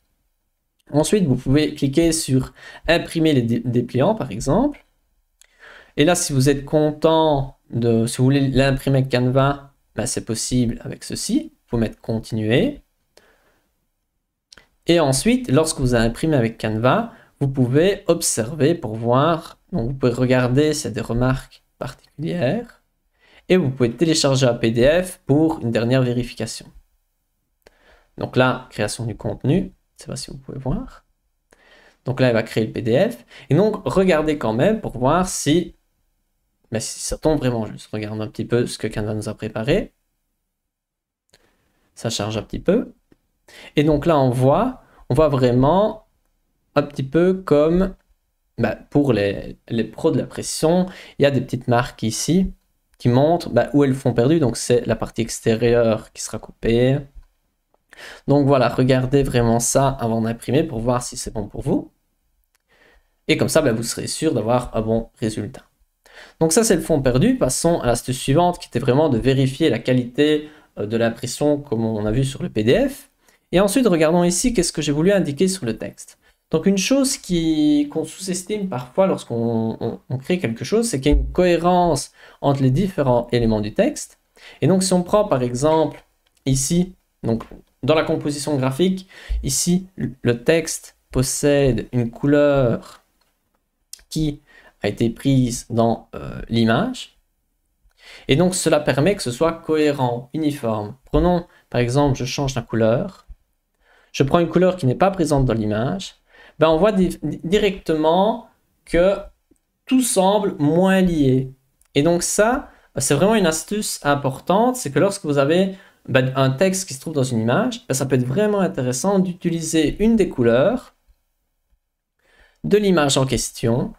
Ensuite, vous pouvez cliquer sur imprimer les dépliants par exemple. Et là, si vous êtes content si vous voulez l'imprimer avec Canva, c'est possible avec ceci. Vous pouvez mettre continuer. Et ensuite, lorsque vous avez imprimé avec Canva, vous pouvez observer pour voir. Donc vous pouvez regarder s'il y a des remarques particulières. Et vous pouvez télécharger un PDF pour une dernière vérification. Donc là, création du contenu. Je ne sais pas si vous pouvez voir. Donc là, il va créer le PDF. Et donc, regardez quand même pour voir si ça tombe vraiment juste. Regardons un petit peu ce que Canva nous a préparé. Ça charge un petit peu. Et donc là, on voit vraiment un petit peu comme pour les pros de la pression, il y a des petites marques ici qui montrent où est le fond perdu. Donc c'est la partie extérieure qui sera coupée. Donc voilà, regardez vraiment ça avant d'imprimer pour voir si c'est bon pour vous. Et comme ça, vous serez sûr d'avoir un bon résultat. Donc ça, c'est le fond perdu. Passons à l'astuce suivante qui était vraiment de vérifier la qualité de l'impression comme on a vu sur le PDF. Et ensuite, regardons ici qu'est-ce que j'ai voulu indiquer sur le texte. Donc une chose qu'on sous-estime parfois lorsqu'on crée quelque chose, c'est qu'il y a une cohérence entre les différents éléments du texte. Et donc si on prend par exemple ici, donc dans la composition graphique, ici le texte possède une couleur qui a été prise dans l'image. Et donc cela permet que ce soit cohérent, uniforme. Prenons par exemple, je change la couleur. Je prends une couleur qui n'est pas présente dans l'image. On voit directement que tout semble moins lié. Et donc ça, c'est vraiment une astuce importante, c'est que lorsque vous avez un texte qui se trouve dans une image, ça peut être vraiment intéressant d'utiliser une des couleurs de l'image en question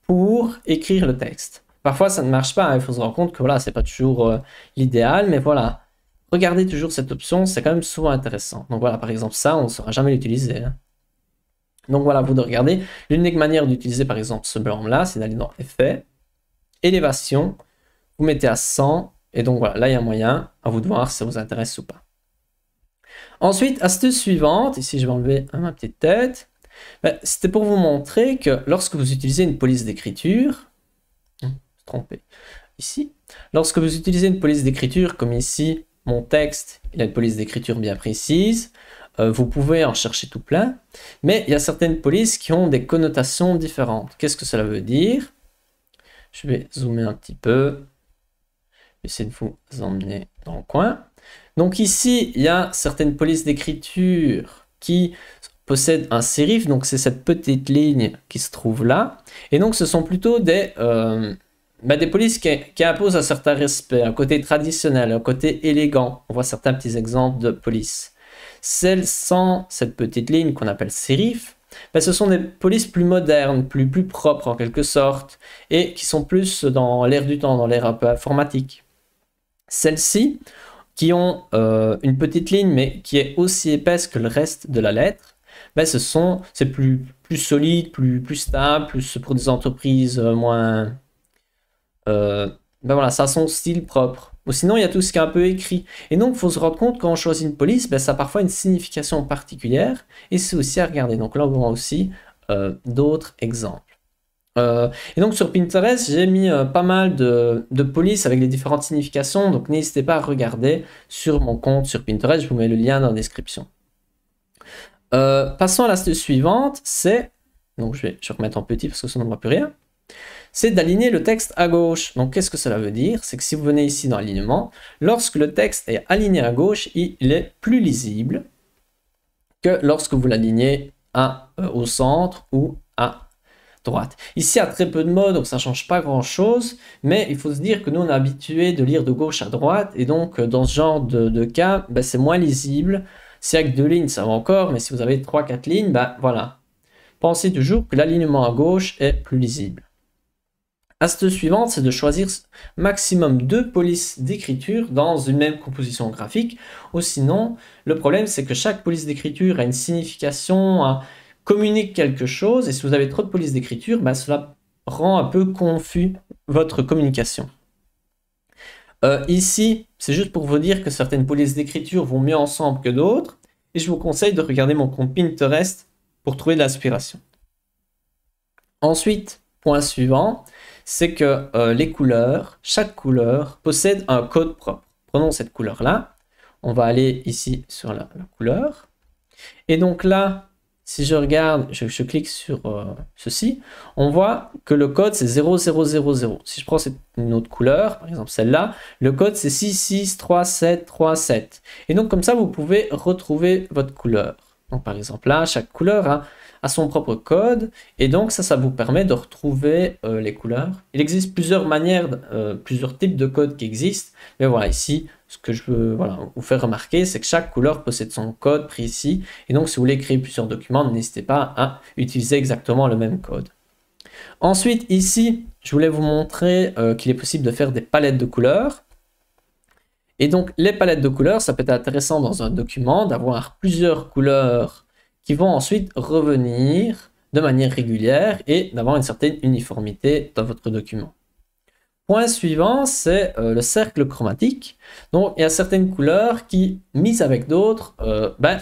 pour écrire le texte. Parfois, ça ne marche pas, il faut se rendre compte que voilà, c'est pas toujours l'idéal, mais voilà. Regardez toujours cette option, c'est quand même souvent intéressant. Donc voilà, par exemple, ça, on ne saura jamais l'utiliser. Donc voilà, vous de regarder. L'unique manière d'utiliser par exemple ce blanc-là, c'est d'aller dans Effet, Élévation, vous mettez à 100, et donc voilà, là il y a un moyen, à vous de voir si ça vous intéresse ou pas. Ensuite, astuce suivante, ici je vais enlever ma petite tête, c'était pour vous montrer que lorsque vous utilisez une police d'écriture, ici, lorsque vous utilisez une police d'écriture comme ici, mon texte, il a une police d'écriture bien précise, vous pouvez en chercher tout plein, mais il y a certaines polices qui ont des connotations différentes. Qu'est-ce que cela veut dire? Je vais zoomer un petit peu, essayer de vous emmener dans le coin. Donc ici, il y a certaines polices d'écriture qui possèdent un sérif, donc c'est cette petite ligne qui se trouve là, et donc ce sont plutôt des polices qui imposent un certain respect, un côté traditionnel, un côté élégant. On voit certains petits exemples de polices. Celles sans cette petite ligne qu'on appelle sérif, ce sont des polices plus modernes, plus propres en quelque sorte, et qui sont plus dans l'air du temps, dans l'air un peu informatique. Celles-ci, qui ont une petite ligne, mais qui est aussi épaisse que le reste de la lettre, c'est plus solide, plus stable, plus pour des entreprises moins... voilà, ça a son style propre. Ou sinon, il y a tout ce qui est un peu écrit. Et donc, il faut se rendre compte quand on choisit une police, ça a parfois une signification particulière. Et c'est aussi à regarder. Donc là, on voit aussi d'autres exemples. Et donc, sur Pinterest, j'ai mis pas mal de polices avec les différentes significations. Donc, n'hésitez pas à regarder sur mon compte sur Pinterest. Je vous mets le lien dans la description. Passons à l'astuce suivante. Donc, je vais remettre en petit parce que sinon, on ne voit plus rien. C'est d'aligner le texte à gauche. Donc, qu'est-ce que cela veut dire? C'est que si vous venez ici dans l'alignement, lorsque le texte est aligné à gauche, il est plus lisible que lorsque vous l'alignez au centre ou à droite. Ici, il y a très peu de mots, donc ça ne change pas grand-chose, mais il faut se dire que nous, on est habitué de lire de gauche à droite, et donc, dans ce genre de cas, c'est moins lisible. S'il n'y a que 2 lignes, ça va encore, mais si vous avez 3-4 lignes, voilà. Pensez toujours que l'alignement à gauche est plus lisible. Astuce suivante, c'est de choisir maximum 2 polices d'écriture dans une même composition graphique. Ou sinon, le problème, c'est que chaque police d'écriture a une signification, communique quelque chose. Et si vous avez trop de polices d'écriture, ben, cela rend un peu confus votre communication. Ici, c'est juste pour vous dire que certaines polices d'écriture vont mieux ensemble que d'autres. Et je vous conseille de regarder mon compte Pinterest pour trouver de l'inspiration. Ensuite, point suivant, c'est que les couleurs, chaque couleur possède un code propre. Prenons cette couleur-là. On va aller ici sur la couleur. Et donc là, si je regarde, je clique sur ceci, on voit que le code c'est 0000. Si je prends une autre couleur, par exemple celle-là, le code c'est 663737. Et donc comme ça, vous pouvez retrouver votre couleur. Donc par exemple là, chaque couleur a son propre code et donc ça vous permet de retrouver les couleurs. Il existe plusieurs manières, plusieurs types de codes qui existent, mais voilà, ici ce que je veux vous faire remarquer, c'est que chaque couleur possède son code précis et donc si vous voulez créer plusieurs documents, n'hésitez pas à utiliser exactement le même code. Ensuite ici, je voulais vous montrer qu'il est possible de faire des palettes de couleurs. Et donc les palettes de couleurs, ça peut être intéressant dans un document d'avoir plusieurs couleurs qui vont ensuite revenir de manière régulière et d'avoir une certaine uniformité dans votre document. Point suivant, c'est le cercle chromatique. Donc, il y a certaines couleurs qui, mises avec d'autres,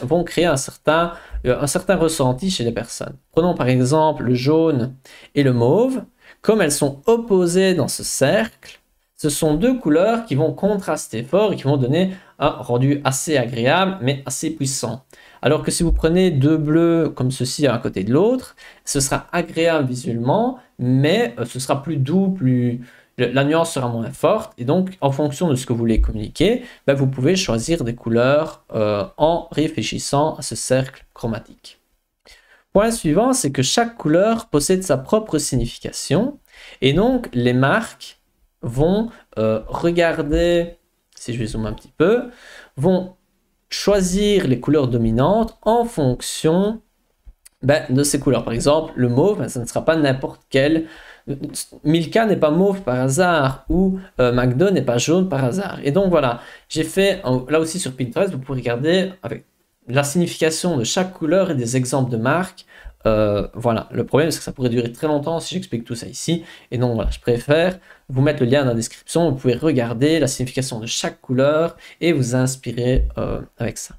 vont créer un certain ressenti chez les personnes. Prenons par exemple le jaune et le mauve. Comme elles sont opposées dans ce cercle, ce sont deux couleurs qui vont contraster fort et qui vont donner un rendu assez agréable, mais assez puissant. Alors que si vous prenez deux bleus comme ceci à un côté de l'autre, ce sera agréable visuellement, mais ce sera plus doux, la nuance sera moins forte. Et donc, en fonction de ce que vous voulez communiquer, vous pouvez choisir des couleurs en réfléchissant à ce cercle chromatique. Point suivant, c'est que chaque couleur possède sa propre signification. Et donc, les marques vont regarder, si je vais zoomer un petit peu, vont choisir les couleurs dominantes en fonction de ces couleurs. Par exemple, le mauve, ça ne sera pas n'importe quel. Milka n'est pas mauve par hasard ou McDo n'est pas jaune par hasard. Et donc voilà, j'ai fait, là aussi sur Pinterest, vous pouvez regarder avec la signification de chaque couleur et des exemples de marques. Voilà, le problème c'est que ça pourrait durer très longtemps si j'explique tout ça ici. Et donc voilà, je préfère vous mettre le lien dans la description. Vous pouvez regarder la signification de chaque couleur et vous inspirer avec ça.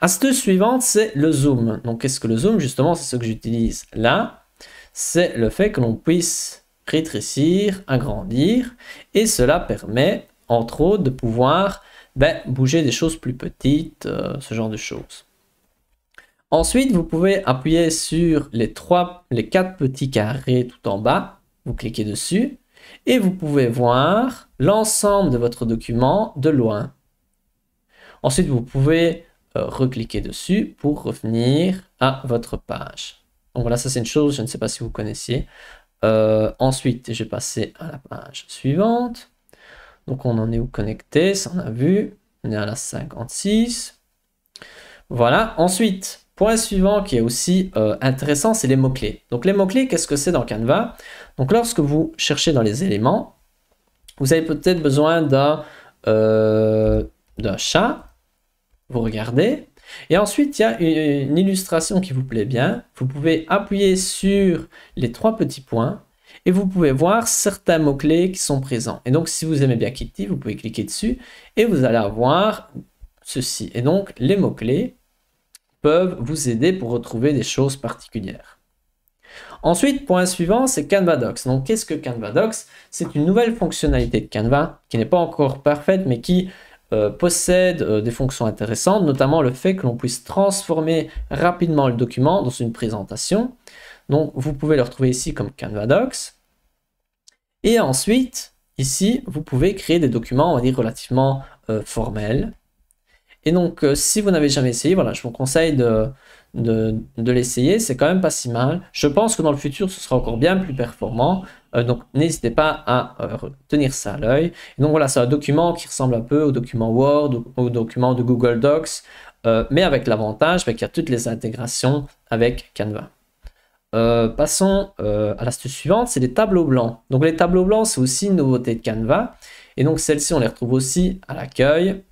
Astuce suivante, c'est le zoom. Donc qu'est-ce que le zoom? Justement, c'est ce que j'utilise là. C'est le fait que l'on puisse rétrécir, agrandir. Et cela permet, entre autres, de pouvoir bouger des choses plus petites, ce genre de choses. Ensuite, vous pouvez appuyer sur les 4 petits carrés tout en bas. Vous cliquez dessus et vous pouvez voir l'ensemble de votre document de loin. Ensuite, vous pouvez recliquer dessus pour revenir à votre page. Donc voilà, ça c'est une chose, je ne sais pas si vous connaissiez. Ensuite, je vais passer à la page suivante. Donc on en est où connecté, ça on a vu. On est à la 56. Voilà, ensuite, point suivant qui est aussi intéressant, c'est les mots-clés. Donc les mots-clés, qu'est-ce que c'est dans Canva? Donc lorsque vous cherchez dans les éléments, vous avez peut-être besoin d'un chat. Vous regardez. Et ensuite, il y a une illustration qui vous plaît bien. Vous pouvez appuyer sur les 3 petits points et vous pouvez voir certains mots-clés qui sont présents. Et donc, si vous aimez bien Kitty, vous pouvez cliquer dessus et vous allez avoir ceci. Et donc, les mots-clés peuvent vous aider pour retrouver des choses particulières. Ensuite, point suivant, c'est Canva Docs. Donc, qu'est-ce que Canva Docs? C'est une nouvelle fonctionnalité de Canva qui n'est pas encore parfaite, mais qui possède des fonctions intéressantes, notamment le fait que l'on puisse transformer rapidement le document dans une présentation. Donc, vous pouvez le retrouver ici comme Canva Docs. Et ensuite, ici, vous pouvez créer des documents, on va dire, relativement formels. Et donc, si vous n'avez jamais essayé, voilà, je vous conseille de l'essayer. C'est quand même pas si mal. Je pense que dans le futur, ce sera encore bien plus performant. Donc, n'hésitez pas à tenir ça à l'œil. Donc, voilà, c'est un document qui ressemble un peu au document Word, au document de Google Docs, mais avec l'avantage qu'il y a toutes les intégrations avec Canva. passons à l'astuce suivante, c'est les tableaux blancs. Donc les tableaux blancs, c'est aussi une nouveauté de Canva. Et donc celles-ci, on les retrouve aussi à l'accueil.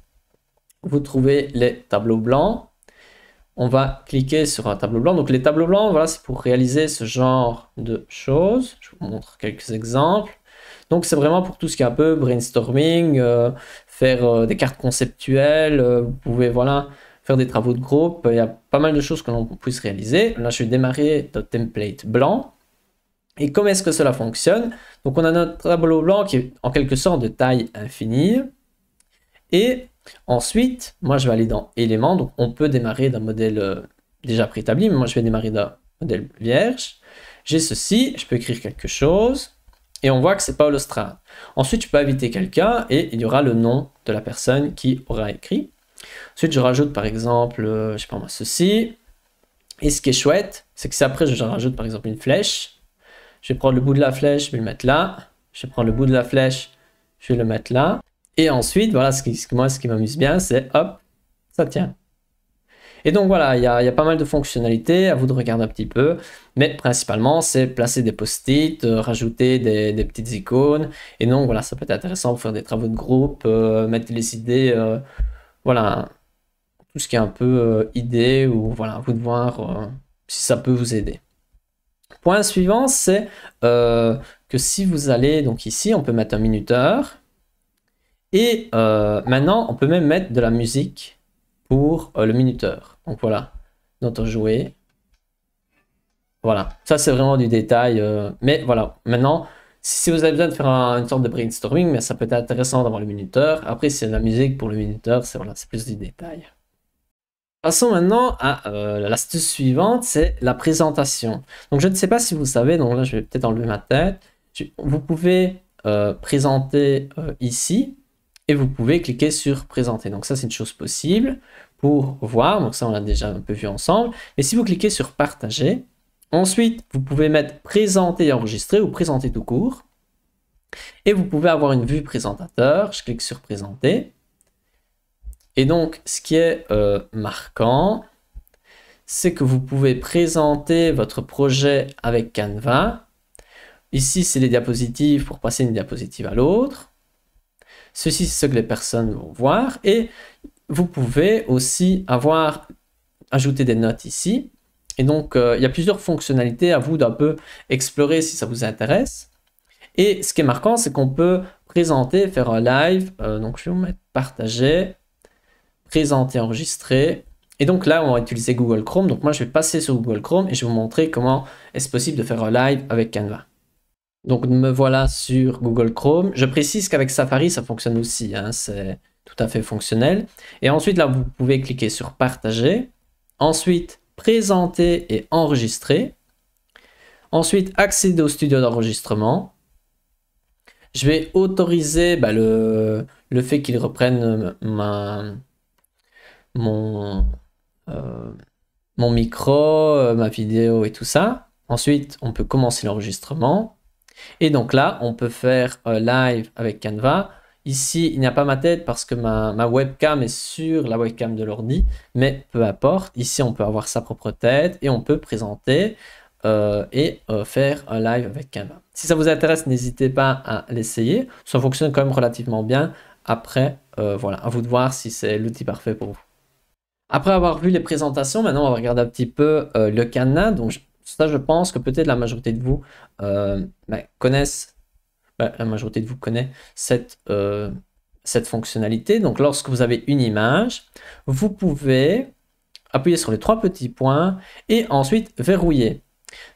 Vous trouvez les tableaux blancs. On va cliquer sur un tableau blanc. Donc les tableaux blancs, voilà, c'est pour réaliser ce genre de choses. Je vous montre quelques exemples. Donc c'est vraiment pour tout ce qui est un peu brainstorming, faire des cartes conceptuelles. Vous pouvez, voilà, faire des travaux de groupe. Il y a pas mal de choses que l'on puisse réaliser. Là, je vais démarrer notre template blanc. Et comment est-ce que cela fonctionne? Donc on a notre tableau blanc qui est en quelque sorte de taille infinie. Et ensuite, moi je vais aller dans éléments. Donc on peut démarrer d'un modèle déjà préétabli, mais moi je vais démarrer d'un modèle vierge. J'ai ceci, je peux écrire quelque chose. Et on voit que c'est Paul Austrade. Ensuite, je peux inviter quelqu'un et il y aura le nom de la personne qui aura écrit. Ensuite, je rajoute par exemple, je sais pas moi, ceci. Et ce qui est chouette, c'est que si après je rajoute par exemple une flèche, je vais prendre le bout de la flèche, je vais le mettre là. Je vais prendre le bout de la flèche, je vais le mettre là. Et ensuite, voilà, ce qui m'amuse bien, c'est hop, ça tient. Et donc voilà, il y a pas mal de fonctionnalités, à vous de regarder un petit peu. Mais principalement, c'est placer des post-it, rajouter des petites icônes. Et donc voilà, ça peut être intéressant pour faire des travaux de groupe, mettre les idées, voilà, tout ce qui est un peu idée, ou voilà, à vous de voir si ça peut vous aider. Point suivant, c'est que si vous allez, donc ici, on peut mettre un minuteur. Et maintenant, on peut même mettre de la musique pour le minuteur. Donc voilà, notre jouet. Voilà, ça c'est vraiment du détail. Mais voilà, maintenant, si vous avez besoin de faire une sorte de brainstorming, mais ça peut être intéressant d'avoir le minuteur. Après, si c'est de la musique pour le minuteur, c'est voilà, plus du détail. Passons maintenant à l'astuce suivante, c'est la présentation. Donc je ne sais pas si vous savez, donc là je vais peut-être enlever ma tête. Vous pouvez présenter ici. Et vous pouvez cliquer sur présenter. Donc ça, c'est une chose possible pour voir. Donc ça, on l'a déjà un peu vu ensemble. Mais si vous cliquez sur partager, ensuite, vous pouvez mettre présenter et enregistrer ou présenter tout court. Et vous pouvez avoir une vue présentateur. Je clique sur présenter. Et donc, ce qui est marquant, c'est que vous pouvez présenter votre projet avec Canva. Ici, c'est les diapositives pour passer d'une diapositive à l'autre. Ceci, c'est ce que les personnes vont voir. Et vous pouvez aussi ajouter des notes ici. Et donc, il y a plusieurs fonctionnalités à vous d'un peu explorer si ça vous intéresse. Et ce qui est marquant, c'est qu'on peut présenter, faire un live. Donc, je vais vous mettre partager, présenter, enregistrer. Et donc là, on va utiliser Google Chrome. Donc moi, je vais passer sur Google Chrome et je vais vous montrer comment est-ce possible de faire un live avec Canva. Donc me voilà sur Google Chrome. Je précise qu'avec Safari, ça fonctionne aussi. Hein, c'est tout à fait fonctionnel. Et ensuite, là, vous pouvez cliquer sur partager. Ensuite, présenter et enregistrer. Ensuite, accéder au studio d'enregistrement. Je vais autoriser le fait qu'il reprenne mon micro, ma vidéo et tout ça. Ensuite, on peut commencer l'enregistrement. Et donc là, on peut faire live avec Canva. Ici, il n'y a pas ma tête parce que ma webcam est sur la webcam de l'ordi, mais peu importe. Ici, on peut avoir sa propre tête et on peut présenter et faire un live avec Canva. Si ça vous intéresse, n'hésitez pas à l'essayer. Ça fonctionne quand même relativement bien. Après, voilà, à vous de voir si c'est l'outil parfait pour vous. Après avoir vu les présentations, maintenant, on va regarder un petit peu le cadenas. Donc, ça, je pense que peut-être la majorité de vous connaissent, la majorité de vous connaît cette fonctionnalité. Donc, lorsque vous avez une image, vous pouvez appuyer sur les trois petits points et ensuite verrouiller.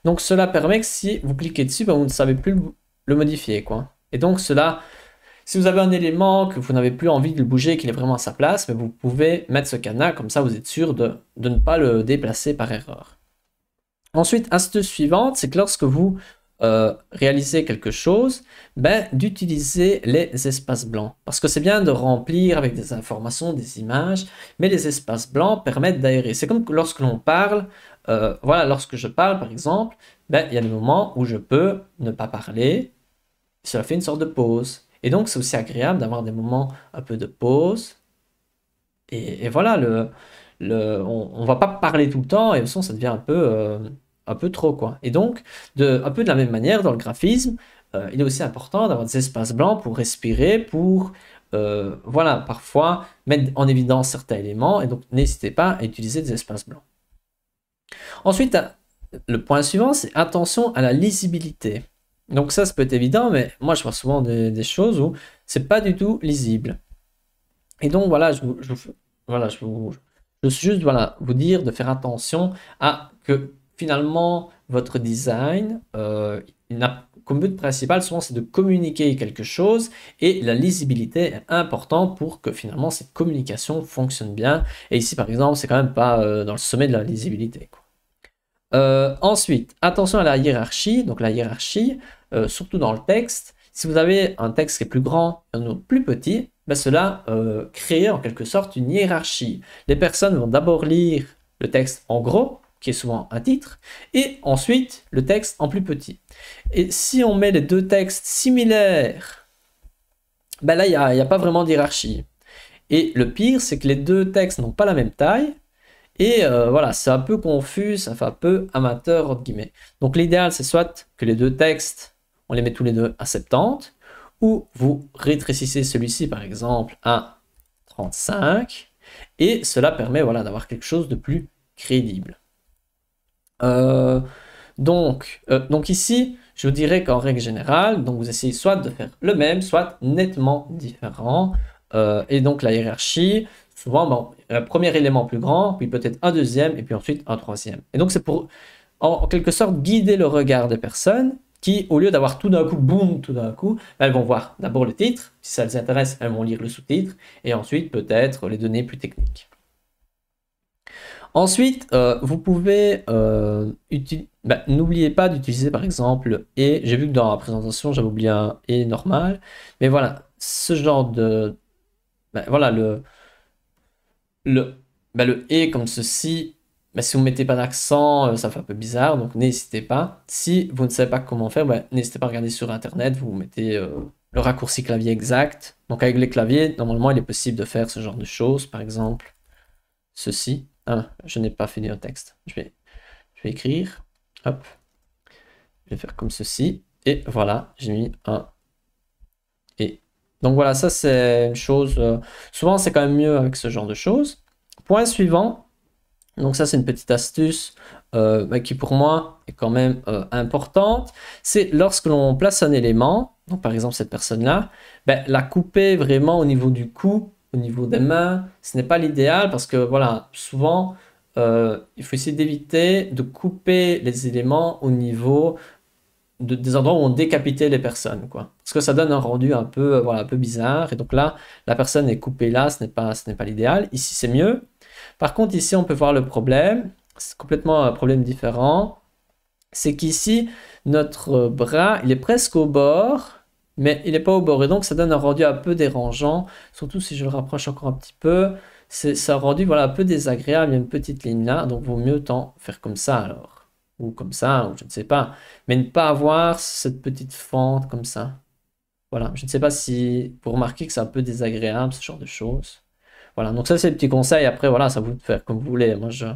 Donc, cela permet que si vous cliquez dessus, vous ne savez plus le modifier, quoi. Et donc, cela, si vous avez un élément que vous n'avez plus envie de le bouger, qu'il est vraiment à sa place, mais vous pouvez mettre ce cadenas, comme ça, vous êtes sûr de ne pas le déplacer par erreur. Ensuite, astuce suivante, c'est que lorsque vous réalisez quelque chose, d'utiliser les espaces blancs. Parce que c'est bien de remplir avec des informations, des images, mais les espaces blancs permettent d'aérer. C'est comme lorsque l'on parle, voilà, lorsque je parle par exemple, il y a des moments où je peux ne pas parler, cela fait une sorte de pause. Et donc c'est aussi agréable d'avoir des moments un peu de pause. Et voilà, on ne va pas parler tout le temps et au fond ça devient un peu un peu trop, quoi. Et donc, un peu de la même manière, dans le graphisme, il est aussi important d'avoir des espaces blancs pour respirer, pour, voilà, parfois mettre en évidence certains éléments. Et donc, n'hésitez pas à utiliser des espaces blancs. Ensuite, le point suivant, c'est attention à la lisibilité. Donc ça peut être évident, mais moi, je vois souvent des choses où c'est pas du tout lisible. Et donc, voilà, je suis juste voilà, vous dire de faire attention à que finalement votre design, il n'a comme but principal souvent c'est de communiquer quelque chose et la lisibilité est importante pour que finalement cette communication fonctionne bien. Et ici par exemple, c'est quand même pas dans le sommet de la lisibilité, quoi. Ensuite, attention à la hiérarchie. Donc la hiérarchie, surtout dans le texte, si vous avez un texte qui est plus grand et un autre plus petit, ben cela crée en quelque sorte une hiérarchie. Les personnes vont d'abord lire le texte en gros, qui est souvent un titre, et ensuite le texte en plus petit. Et si on met les deux textes similaires, ben là, il n'y a pas vraiment de hiérarchie. Et le pire, c'est que les deux textes n'ont pas la même taille, et voilà, c'est un peu confus, ça fait un peu amateur, entre guillemets. Donc l'idéal, c'est soit que les deux textes, on les met tous les deux à 70, ou vous rétrécissez celui-ci, par exemple, à 35, et cela permet voilà, d'avoir quelque chose de plus crédible. Donc ici, je vous dirais qu'en règle générale, donc vous essayez soit de faire le même, soit nettement différent. Et donc la hiérarchie, souvent, bon, un premier élément plus grand, puis peut-être un deuxième, et puis ensuite un troisième. Et donc c'est pour, en quelque sorte, guider le regard des personnes qui, au lieu d'avoir tout d'un coup, boum, tout d'un coup, elles vont voir d'abord le titre, si ça les intéresse, elles vont lire le sous-titre, et ensuite peut-être les données plus techniques. Ensuite, vous pouvez n'oubliez pas d'utiliser par exemple le et. J'ai vu que dans la présentation j'avais oublié un et normal, mais voilà, ce genre de voilà le et comme ceci. Si vous ne mettez pas d'accent, ça fait un peu bizarre, donc n'hésitez pas. Si vous ne savez pas comment faire, n'hésitez pas à regarder sur internet, vous mettez le raccourci clavier exact. Donc avec les claviers, normalement il est possible de faire ce genre de choses, par exemple ceci. Ah, je n'ai pas fini un texte. Je vais écrire. Hop. Je vais faire comme ceci. Et voilà, j'ai mis un et. Donc voilà, ça c'est une chose. Souvent c'est quand même mieux avec ce genre de choses. Point suivant. Donc ça c'est une petite astuce qui pour moi est quand même importante. C'est lorsque l'on place un élément, donc par exemple cette personne-là, la couper vraiment au niveau du cou, au niveau des mains, ce n'est pas l'idéal parce que voilà, souvent il faut essayer d'éviter de couper les éléments au niveau des endroits où on décapitait les personnes, quoi. Parce que ça donne un rendu un peu, voilà, un peu bizarre. Et donc là, la personne est coupée là, ce n'est pas l'idéal. Ici, c'est mieux. Par contre, ici, on peut voir le problème. C'est complètement un problème différent. C'est qu'ici, notre bras, il est presque au bord, mais il n'est pas au bord. Et donc, ça donne un rendu un peu dérangeant. Surtout si je le rapproche encore un petit peu. C'est un rendu voilà, un peu désagréable. Il y a une petite ligne là. Donc, il vaut mieux tant faire comme ça alors. Ou comme ça, ou je ne sais pas. Mais ne pas avoir cette petite fente comme ça. Voilà, je ne sais pas si vous remarquez que c'est un peu désagréable, ce genre de choses. Voilà, donc ça c'est le petit conseil. Après, voilà, ça vous de faire comme vous voulez. Moi, je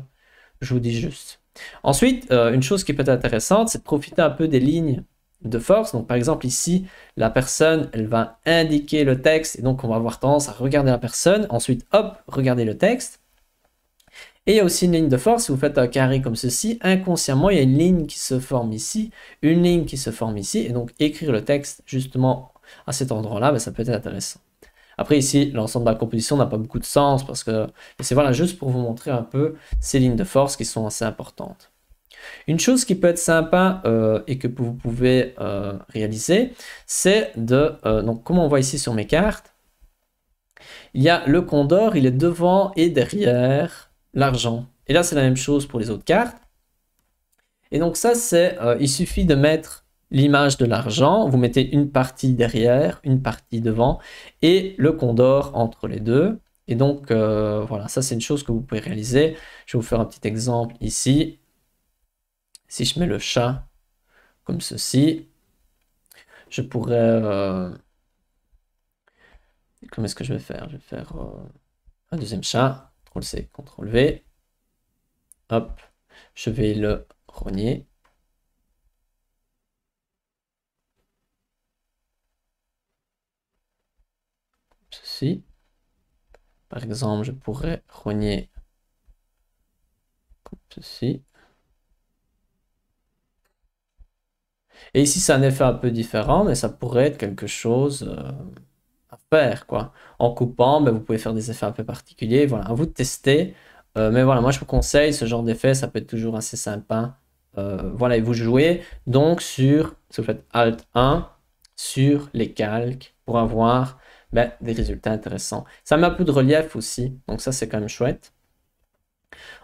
vous dis juste. Ensuite, une chose qui peut être intéressante, c'est de profiter un peu des lignes de force. Donc, par exemple, ici, la personne, elle va indiquer le texte. Et donc, on va avoir tendance à regarder la personne. Ensuite, hop, regarder le texte. Et il y a aussi une ligne de force. Si vous faites un carré comme ceci, inconsciemment, il y a une ligne qui se forme ici, une ligne qui se forme ici. Et donc, écrire le texte justement à cet endroit-là, ça peut être intéressant. Après ici, l'ensemble de la composition n'a pas beaucoup de sens parce que c'est voilà, juste pour vous montrer un peu ces lignes de force qui sont assez importantes. Une chose qui peut être sympa et que vous pouvez réaliser, c'est de, donc comme on voit ici sur mes cartes, il y a le condor, il est devant et derrière l'argent. Et là, c'est la même chose pour les autres cartes. Et donc ça, c'est, il suffit de mettre l'image de l'argent, vous mettez une partie derrière, une partie devant, et le condor entre les deux. Et donc, voilà, ça c'est une chose que vous pouvez réaliser. Je vais vous faire un petit exemple ici. Si je mets le chat comme ceci, je pourrais... comment est-ce que je vais faire? Je vais faire un deuxième chat, CTRL-C, CTRL-V. Hop, je vais le rogner. Ceci. Par exemple, je pourrais rogner comme ceci. Et ici, c'est un effet un peu différent, mais ça pourrait être quelque chose à faire, quoi. En coupant, ben, vous pouvez faire des effets un peu particuliers. Voilà, à vous de tester. Mais voilà, moi, je vous conseille ce genre d'effet, ça peut être toujours assez sympa. Voilà, et vous jouez donc sur, si vous faites Alt 1, sur les calques pour avoir ben, des résultats intéressants. Ça met un peu de relief aussi, donc ça, c'est quand même chouette.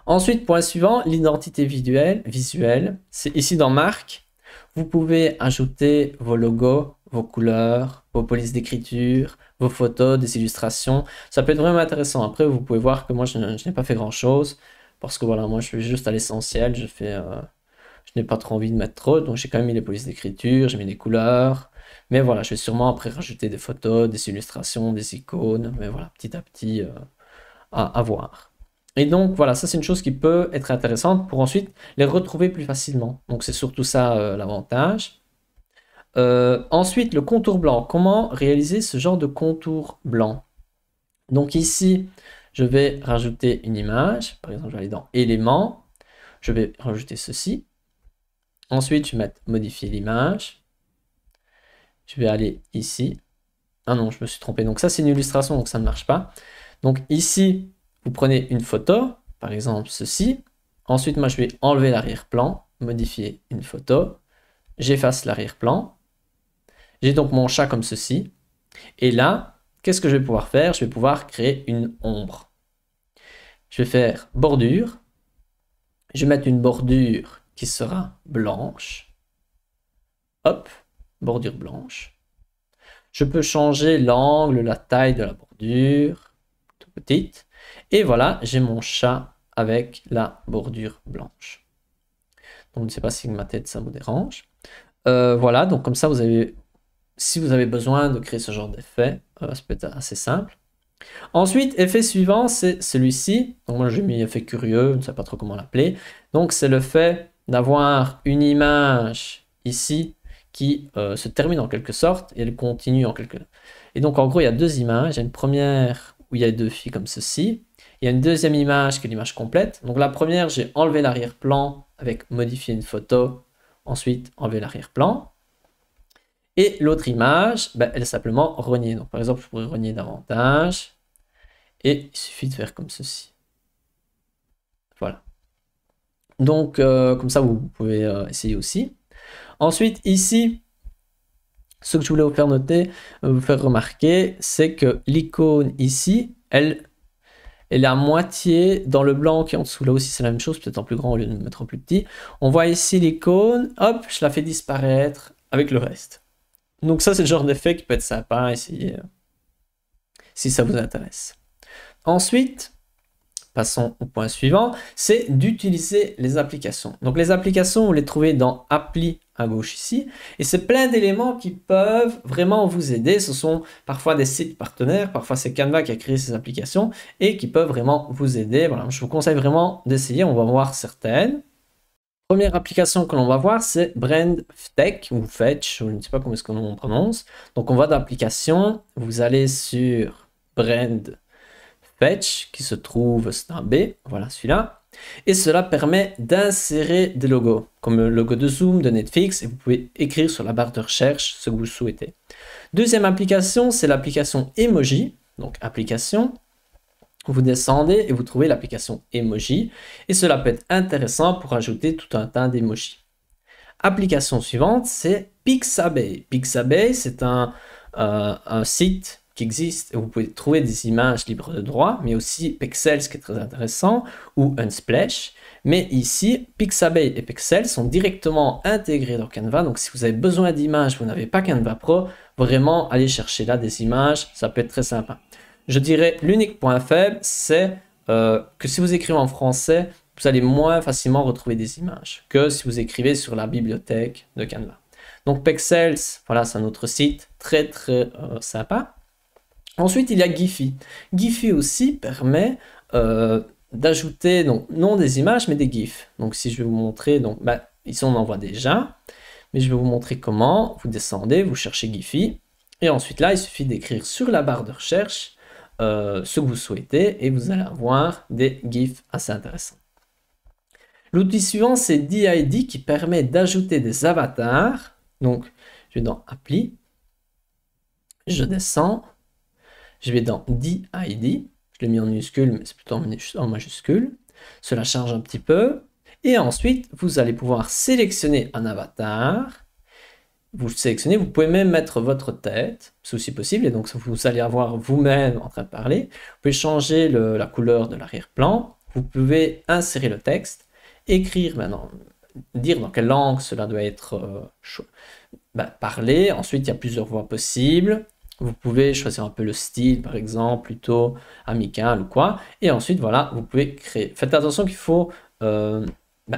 Ensuite, point suivant, l'identité visuelle. C'est ici dans Marque. Vous pouvez ajouter vos logos, vos couleurs, vos polices d'écriture, vos photos, des illustrations. Ça peut être vraiment intéressant. Après, vous pouvez voir que moi, je n'ai pas fait grand-chose. Parce que voilà, moi, je fais juste à l'essentiel. Je n'ai pas trop envie de mettre trop. Donc, j'ai quand même mis les polices d'écriture, j'ai mis des couleurs. Mais voilà, je vais sûrement après rajouter des photos, des illustrations, des icônes. Mais voilà, petit à petit, à voir. Et donc voilà, ça c'est une chose qui peut être intéressante pour ensuite les retrouver plus facilement. Donc c'est surtout ça l'avantage. Ensuite, le contour blanc. Comment réaliser ce genre de contour blanc? Donc ici, je vais rajouter une image. Par exemple, je vais aller dans éléments. Je vais rajouter ceci. Ensuite, je vais mettre modifier l'image. Je vais aller ici. Ah non, je me suis trompé. Donc ça, c'est une illustration, donc ça ne marche pas. Donc ici, vous prenez une photo, par exemple ceci. Ensuite, moi, je vais enlever l'arrière-plan, modifier une photo. J'efface l'arrière-plan. J'ai donc mon chat comme ceci. Et là, qu'est-ce que je vais pouvoir faire? Je vais pouvoir créer une ombre. Je vais faire bordure. Je vais mettre une bordure qui sera blanche. Hop, bordure blanche. Je peux changer l'angle, la taille de la bordure, toute petite. Et voilà, j'ai mon chat avec la bordure blanche. Donc, je ne sais pas si ma tête, ça vous dérange. Voilà, donc comme ça, si vous avez besoin de créer ce genre d'effet, ça peut être assez simple. Ensuite, effet suivant, c'est celui-ci. Donc moi, j'ai mis effet curieux, je ne sais pas trop comment l'appeler. Donc, c'est le fait d'avoir une image ici qui se termine en quelque sorte et elle continue en quelque... Et donc, en gros, il y a deux images. Il y a une première où il y a deux filles comme ceci. Il y a une deuxième image qui est l'image complète. Donc, la première, j'ai enlevé l'arrière-plan avec modifier une photo. Ensuite, enlever l'arrière-plan. Et l'autre image, ben, elle est simplement renier. Donc, par exemple, je pourrais renier davantage. Et il suffit de faire comme ceci. Voilà. Donc, comme ça, vous pouvez essayer aussi. Ensuite, ici, ce que je voulais vous faire noter, vous faire remarquer, c'est que l'icône ici, elle est à moitié dans le blanc qui est en dessous. Là aussi, c'est la même chose, peut-être en plus grand au lieu de me mettre en plus petit. On voit ici l'icône, hop, je la fais disparaître avec le reste. Donc ça, c'est le genre d'effet qui peut être sympa à essayer si ça vous intéresse. Ensuite, passons au point suivant, c'est d'utiliser les applications. Donc les applications, vous les trouvez dans Appli à gauche ici, et c'est plein d'éléments qui peuvent vraiment vous aider. Ce sont parfois des sites partenaires, parfois c'est Canva qui a créé ces applications, et qui peuvent vraiment vous aider. Voilà, je vous conseille vraiment d'essayer, on va voir certaines. Première application que l'on va voir, c'est BrandTech ou Fetch, je ne sais pas comment est-ce qu'on prononce. Donc on va dans l'application, vous allez sur Brand Fetch qui se trouve, c'est un B, voilà celui-là. Et cela permet d'insérer des logos, comme le logo de Zoom, de Netflix, et vous pouvez écrire sur la barre de recherche ce que vous souhaitez. Deuxième application, c'est l'application Emoji. Donc application, vous descendez et vous trouvez l'application Emoji, et cela peut être intéressant pour ajouter tout un tas d'emojis. Application suivante, c'est Pixabay. Pixabay, c'est un site qui existe et vous pouvez trouver des images libres de droit, mais aussi Pexels qui est très intéressant, ou Unsplash. Mais ici, Pixabay et Pexels sont directement intégrés dans Canva, donc si vous avez besoin d'images, vous n'avez pas Canva Pro, vraiment allez chercher là des images, ça peut être très sympa. Je dirais l'unique point faible, c'est que si vous écrivez en français, vous allez moins facilement retrouver des images que si vous écrivez sur la bibliothèque de Canva. Donc Pexels, voilà, c'est un autre site très sympa. Ensuite, il y a Giphy. Giphy aussi permet d'ajouter, donc non des images, mais des GIFs. Donc si je vais vous montrer, donc ici on en voit déjà, mais je vais vous montrer comment. Vous descendez, vous cherchez Giphy, et ensuite là, il suffit d'écrire sur la barre de recherche ce que vous souhaitez, et vous allez avoir des GIFs assez intéressants. L'outil suivant, c'est DID qui permet d'ajouter des avatars. Donc, je vais dans Appli, je descends, je vais dans DID, je l'ai mis en minuscule, mais c'est plutôt en majuscule. Cela charge un petit peu. Et ensuite, vous allez pouvoir sélectionner un avatar. Vous sélectionnez, vous pouvez même mettre votre tête, c'est aussi possible, et donc vous allez avoir vous-même en train de parler. Vous pouvez changer la couleur de l'arrière-plan, vous pouvez insérer le texte, écrire maintenant, dire dans quelle langue cela doit être parlé. Ensuite, il y a plusieurs voix possibles. Vous pouvez choisir un peu le style, par exemple, plutôt amical ou quoi. Et ensuite, voilà, vous pouvez créer. Faites attention qu'il faut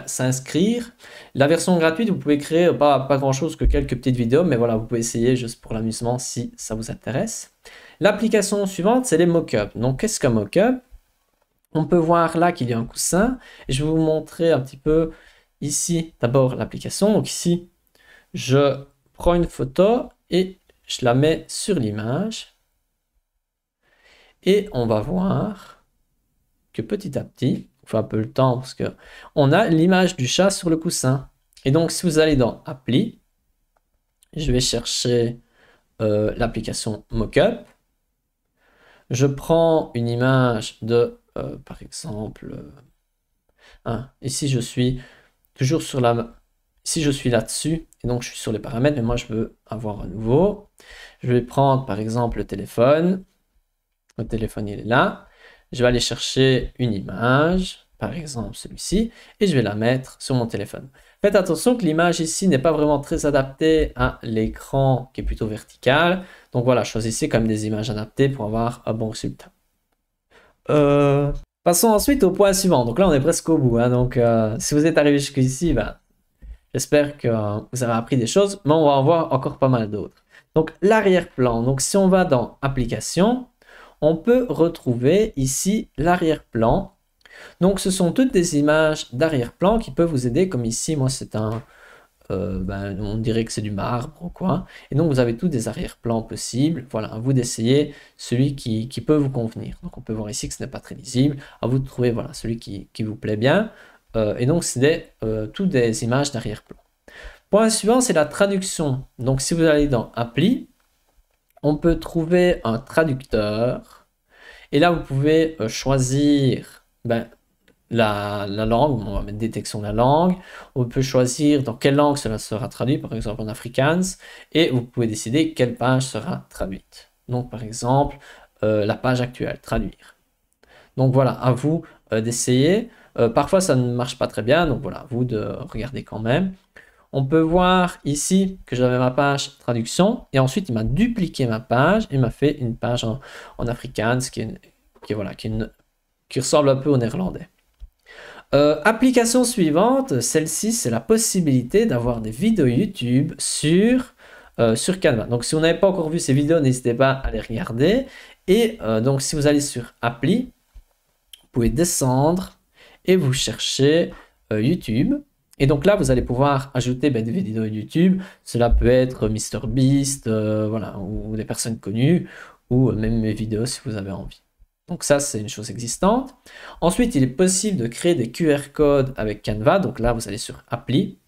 s'inscrire. La version gratuite, vous pouvez créer pas grand-chose que quelques petites vidéos, mais voilà, vous pouvez essayer juste pour l'amusement si ça vous intéresse. L'application suivante, c'est les mock-ups. Donc, qu'est-ce qu'un mock-up? On peut voir là qu'il y a un coussin. Et je vais vous montrer un petit peu ici, d'abord, l'application. Donc ici, je prends une photo et je la mets sur l'image. Et on va voir que petit à petit, il faut un peu le temps parce que on a l'image du chat sur le coussin. Et donc, si vous allez dans Appli, je vais chercher l'application Mockup. Je prends une image de, par exemple, ici je suis toujours sur ici je suis là-dessus, et donc je suis sur les paramètres, mais moi je veux avoir un nouveau. Je vais prendre par exemple le téléphone. Le téléphone il est là. Je vais aller chercher une image, par exemple celui-ci, et je vais la mettre sur mon téléphone. Faites attention que l'image ici n'est pas vraiment très adaptée à l'écran qui est plutôt vertical. Donc voilà, choisissez quand même des images adaptées pour avoir un bon résultat. Passons ensuite au point suivant. Donc là, on est presque au bout. Donc si vous êtes arrivé jusqu'ici, j'espère que vous avez appris des choses, mais on va en voir encore pas mal d'autres. Donc l'arrière-plan. Donc si on va dans Applications, on peut retrouver ici l'arrière-plan. Donc ce sont toutes des images d'arrière-plan qui peuvent vous aider, comme ici, moi c'est on dirait que c'est du marbre ou quoi. Et donc vous avez tous des arrière-plans possibles. Voilà, à vous d'essayer celui qui peut vous convenir. Donc on peut voir ici que ce n'est pas très lisible. À vous de trouver voilà, celui qui vous plaît bien. Et donc c'est toutes des images d'arrière-plan. Point suivant, c'est la traduction. Donc si vous allez dans Appli, on peut trouver un traducteur. Et là, vous pouvez choisir la langue. On va mettre détection de la langue. On peut choisir dans quelle langue cela sera traduit, par exemple en afrikaans. Et vous pouvez décider quelle page sera traduite. Donc, par exemple, la page actuelle, traduire. Donc voilà, à vous d'essayer. Parfois, ça ne marche pas très bien. Donc voilà, à vous de regarder quand même. On peut voir ici que j'avais ma page traduction et ensuite il m'a dupliqué ma page et m'a fait une page en afrikaans qui ressemble un peu au néerlandais. Application suivante, celle-ci c'est la possibilité d'avoir des vidéos YouTube sur Canva. Donc si vous n'avez pas encore vu ces vidéos, n'hésitez pas à les regarder. Et donc si vous allez sur Appli, vous pouvez descendre et vous cherchez YouTube. Et donc là, vous allez pouvoir ajouter des vidéos YouTube. Cela peut être MrBeast, voilà, ou des personnes connues, ou même mes vidéos si vous avez envie. Donc ça, c'est une chose existante. Ensuite, il est possible de créer des QR codes avec Canva. Donc là, vous allez sur Appli.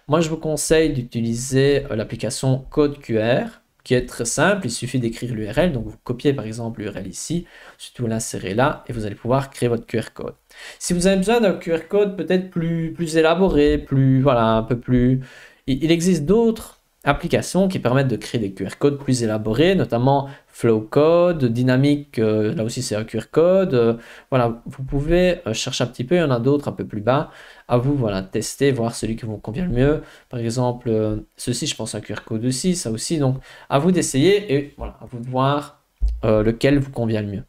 Moi, je vous conseille d'utiliser l'application Code QR, qui est très simple. Il suffit d'écrire l'URL. Donc, vous copiez par exemple l'URL ici, ensuite vous l'insérez là et vous allez pouvoir créer votre QR code. Si vous avez besoin d'un QR code peut-être plus élaboré, un peu plus... Il existe d'autres applications qui permettent de créer des QR codes plus élaborés, notamment Flowcode, Dynamic, là aussi c'est un QR code. Voilà, vous pouvez chercher un petit peu, il y en a d'autres un peu plus bas. À vous, voilà, tester, voir celui qui vous convient le mieux. Par exemple, ceci, je pense un QR code aussi, ça aussi. Donc, à vous d'essayer et voilà, à vous de voir lequel vous convient le mieux.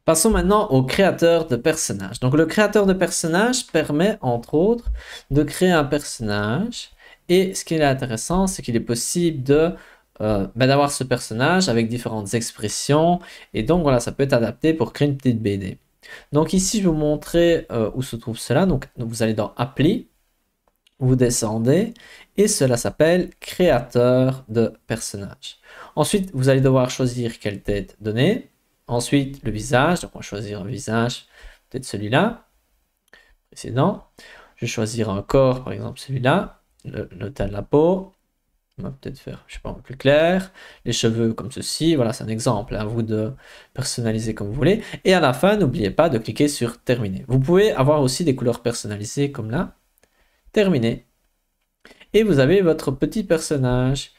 Passons maintenant au créateur de personnages. Donc, le créateur de personnages permet, entre autres, de créer un personnage. Et ce qui est intéressant, c'est qu'il est possible d'avoir ce personnage avec différentes expressions. Et donc, voilà, ça peut être adapté pour créer une petite BD. Donc ici, je vais vous montrer où se trouve cela. Donc vous allez dans Appli, vous descendez et cela s'appelle créateur de personnage. Ensuite, vous allez devoir choisir quelle tête donner. Ensuite, le visage. Donc on va choisir un visage, peut-être celui-là, précédent. Je vais choisir un corps, par exemple celui-là, le teint de la peau. On va peut-être faire, je sais pas, plus clair. Les cheveux comme ceci. Voilà, c'est un exemple. À vous de personnaliser comme vous voulez. Et à la fin, n'oubliez pas de cliquer sur terminer. Vous pouvez avoir aussi des couleurs personnalisées comme là. Terminé. Et vous avez votre petit personnage.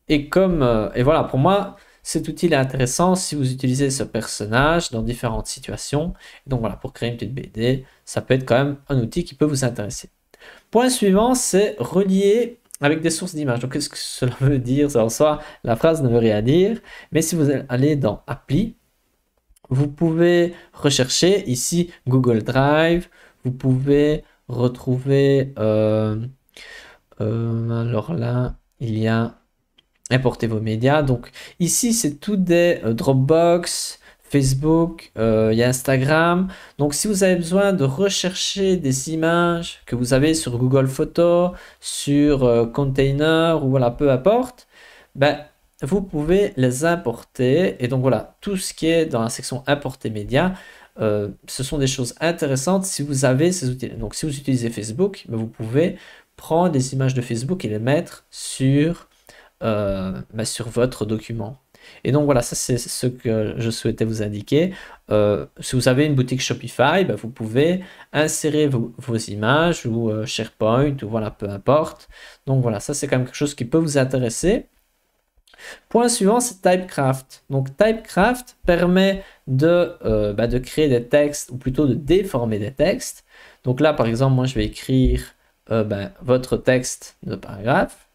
Et et voilà, pour moi, cet outil est intéressant si vous utilisez ce personnage dans différentes situations. Donc voilà, pour créer une petite BD, ça peut être quand même un outil qui peut vous intéresser. Point suivant, c'est relier avec des sources d'images. Donc qu'est-ce que cela veut dire? En soi, la phrase ne veut rien dire. Mais si vous allez dans Appli, vous pouvez rechercher ici Google Drive. Vous pouvez retrouver... alors là, il y a importer vos médias. Donc ici, c'est tout des Dropbox, Facebook, il y a Instagram. Donc si vous avez besoin de rechercher des images que vous avez sur Google Photos, sur Container ou voilà, peu importe, ben, vous pouvez les importer. Et donc voilà, tout ce qui est dans la section importer médias, ce sont des choses intéressantes si vous avez ces outils. Donc si vous utilisez Facebook, ben, vous pouvez prendre des images de Facebook et les mettre sur sur votre document. Et donc voilà, ça c'est ce que je souhaitais vous indiquer. Si vous avez une boutique Shopify, vous pouvez insérer vos images ou SharePoint ou voilà, peu importe. Donc voilà, ça c'est quand même quelque chose qui peut vous intéresser. Point suivant, c'est Typecraft. Donc Typecraft permet de créer des textes ou plutôt de déformer des textes. Donc là, par exemple, moi je vais écrire votre texte de paragraphe.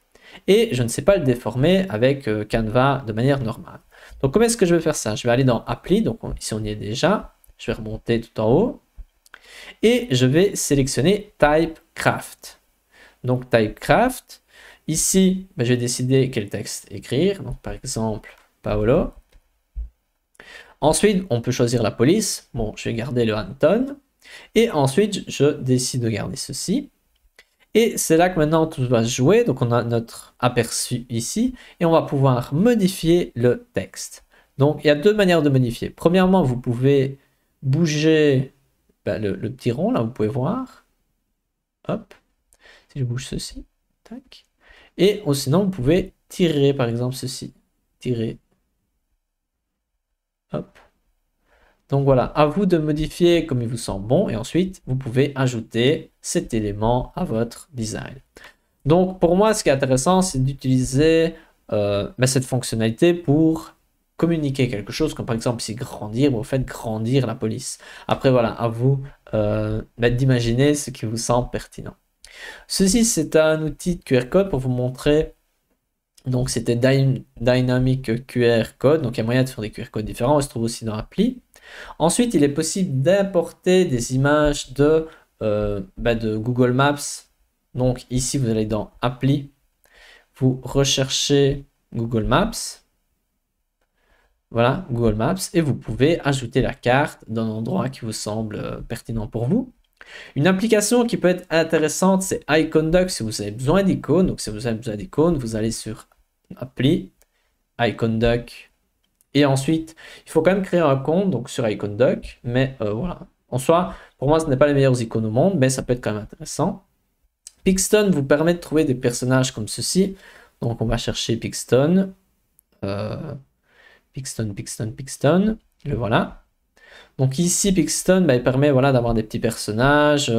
Et je ne sais pas le déformer avec Canva de manière normale. Donc comment est-ce que je vais faire ça? Je vais aller dans Appli, donc ici on y est déjà. Je vais remonter tout en haut. Et je vais sélectionner Typecraft. Donc Typecraft. Ici, je vais décider quel texte écrire. Donc par exemple, Paolo. Ensuite, on peut choisir la police. Bon, je vais garder le Anton. Et ensuite, je décide de garder ceci. Et c'est là que maintenant tout va se jouer. Donc on a notre aperçu ici et on va pouvoir modifier le texte. Donc il y a deux manières de modifier. Premièrement, vous pouvez bouger le petit rond, là vous pouvez voir. Hop. Si je bouge ceci. Tac. Et sinon vous pouvez tirer par exemple ceci. Tirer. Hop. Donc voilà, à vous de modifier comme il vous semble bon et ensuite vous pouvez ajouter cet élément à votre design. Donc pour moi, ce qui est intéressant, c'est d'utiliser cette fonctionnalité pour communiquer quelque chose, comme par exemple ici grandir, vous faites grandir la police. Après voilà, à vous d'imaginer ce qui vous semble pertinent. Ceci, c'est un outil de QR code pour vous montrer. Donc c'était Dynamic QR Code, donc il y a moyen de faire des QR codes différents, on se trouve aussi dans l'appli. Ensuite, il est possible d'importer des images de Google Maps. Donc ici, vous allez dans Appli, vous recherchez Google Maps. Voilà, Google Maps, et vous pouvez ajouter la carte d'un endroit qui vous semble pertinent pour vous. Une application qui peut être intéressante, c'est iConduct si vous avez besoin d'icônes. Donc si vous avez besoin d'icônes, vous allez sur Appli, iConduct. Et ensuite, il faut quand même créer un compte donc sur iConduct. Mais voilà, en soi, pour moi, ce n'est pas les meilleures icônes au monde, mais ça peut être quand même intéressant. Pixton vous permet de trouver des personnages comme ceci. Donc on va chercher Pixton. Pixton. Le voilà. Donc ici, Pixton, il permet voilà, d'avoir des petits personnages.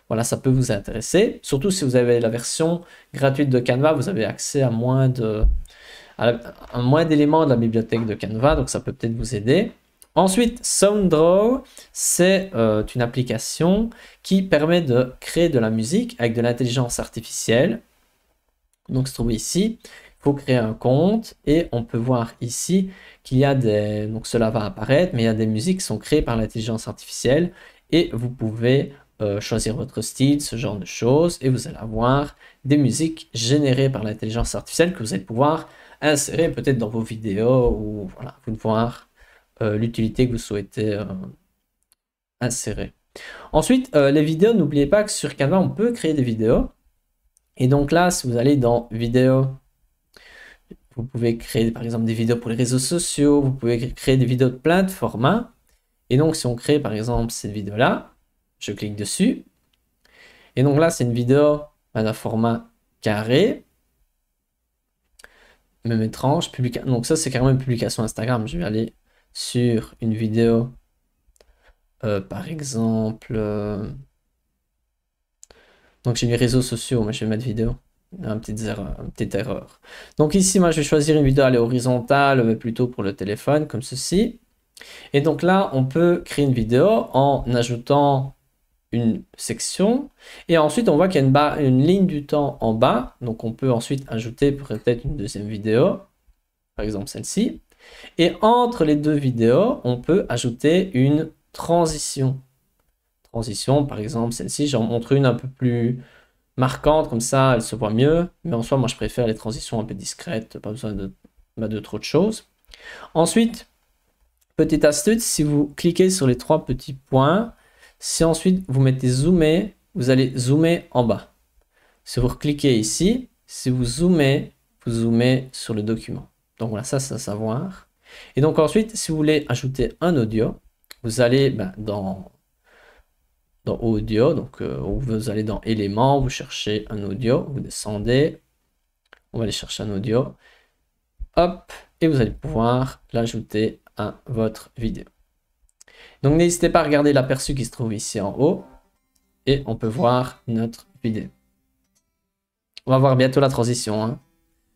Voilà, ça peut vous intéresser. Surtout si vous avez la version gratuite de Canva, vous avez accès à moins d'éléments de la bibliothèque de Canva. Donc ça peut peut-être vous aider. Ensuite, SoundDraw, c'est une application qui permet de créer de la musique avec de l'intelligence artificielle. Donc, se trouve ici. Il faut créer un compte et on peut voir ici qu'il y a des... Donc cela va apparaître, mais il y a des musiques qui sont créées par l'intelligence artificielle et vous pouvez choisir votre style, ce genre de choses et vous allez avoir des musiques générées par l'intelligence artificielle que vous allez pouvoir insérer peut-être dans vos vidéos ou voilà, vous voir l'utilité que vous souhaitez insérer. Ensuite, les vidéos, n'oubliez pas que sur Canva, on peut créer des vidéos. Et donc là, si vous allez dans vidéo, vous pouvez créer par exemple des vidéos pour les réseaux sociaux, vous pouvez créer des vidéos de plein de formats. Et donc si on crée par exemple cette vidéo-là, je clique dessus. Et donc là, c'est une vidéo d'un format carré, même étrange. Donc ça, c'est carrément une publication Instagram. Je vais aller sur une vidéo, par exemple... Donc j'ai mis réseaux sociaux, mais je vais mettre vidéo. Une petite erreur. Donc ici, moi, je vais choisir une vidéo à l'horizontale, mais plutôt pour le téléphone, comme ceci. Et donc là, on peut créer une vidéo en ajoutant une section. Et ensuite, on voit qu'il y a une ligne du temps en bas. Donc on peut ensuite ajouter peut-être une deuxième vidéo. Par exemple, celle-ci. Et entre les deux vidéos, on peut ajouter une transition. Transition, par exemple, celle-ci, j'en montre une un peu plus marquante, comme ça, elle se voit mieux. Mais en soi, moi, je préfère les transitions un peu discrètes, pas besoin de trop de choses. Ensuite, petite astuce, si vous cliquez sur les trois petits points, si ensuite vous mettez zoomer, vous allez zoomer en bas. Si vous cliquez ici, si vous zoomez sur le document. Donc voilà, ça, c'est à savoir. Et donc ensuite, si vous voulez ajouter un audio, vous allez dans audio, donc vous allez dans éléments, vous cherchez un audio, vous descendez, on va aller chercher un audio, hop, et vous allez pouvoir l'ajouter à votre vidéo. Donc n'hésitez pas à regarder l'aperçu qui se trouve ici en haut, et on peut voir notre vidéo. On va voir bientôt la transition, hein.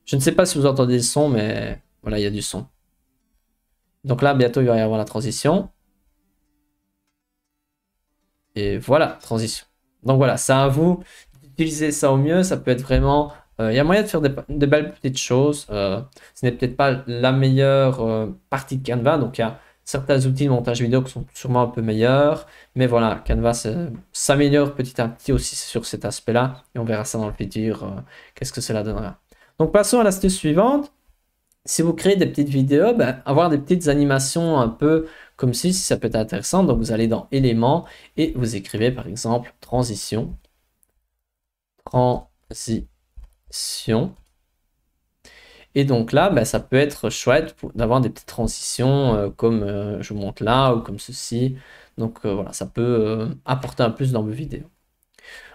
Je ne sais pas si vous entendez le son, mais voilà, il y a du son. Donc là, bientôt, il va y avoir la transition. Et voilà, transition. Donc voilà, c'est à vous d'utiliser ça au mieux. Ça peut être vraiment... Il y a moyen de faire de belles petites choses. Ce n'est peut-être pas la meilleure partie de Canva. Donc il y a certains outils de montage vidéo qui sont sûrement un peu meilleurs. Mais voilà, Canva s'améliore petit à petit aussi sur cet aspect-là. Et on verra ça dans le futur, qu'est-ce que cela donnera. Donc passons à l'astuce suivante. Si vous créez des petites vidéos, avoir des petites animations un peu comme si ça peut être intéressant. Donc vous allez dans éléments et vous écrivez par exemple transition. Et donc là, ça peut être chouette d'avoir des petites transitions comme je vous montre là ou comme ceci. Donc voilà, ça peut apporter un plus dans vos vidéos.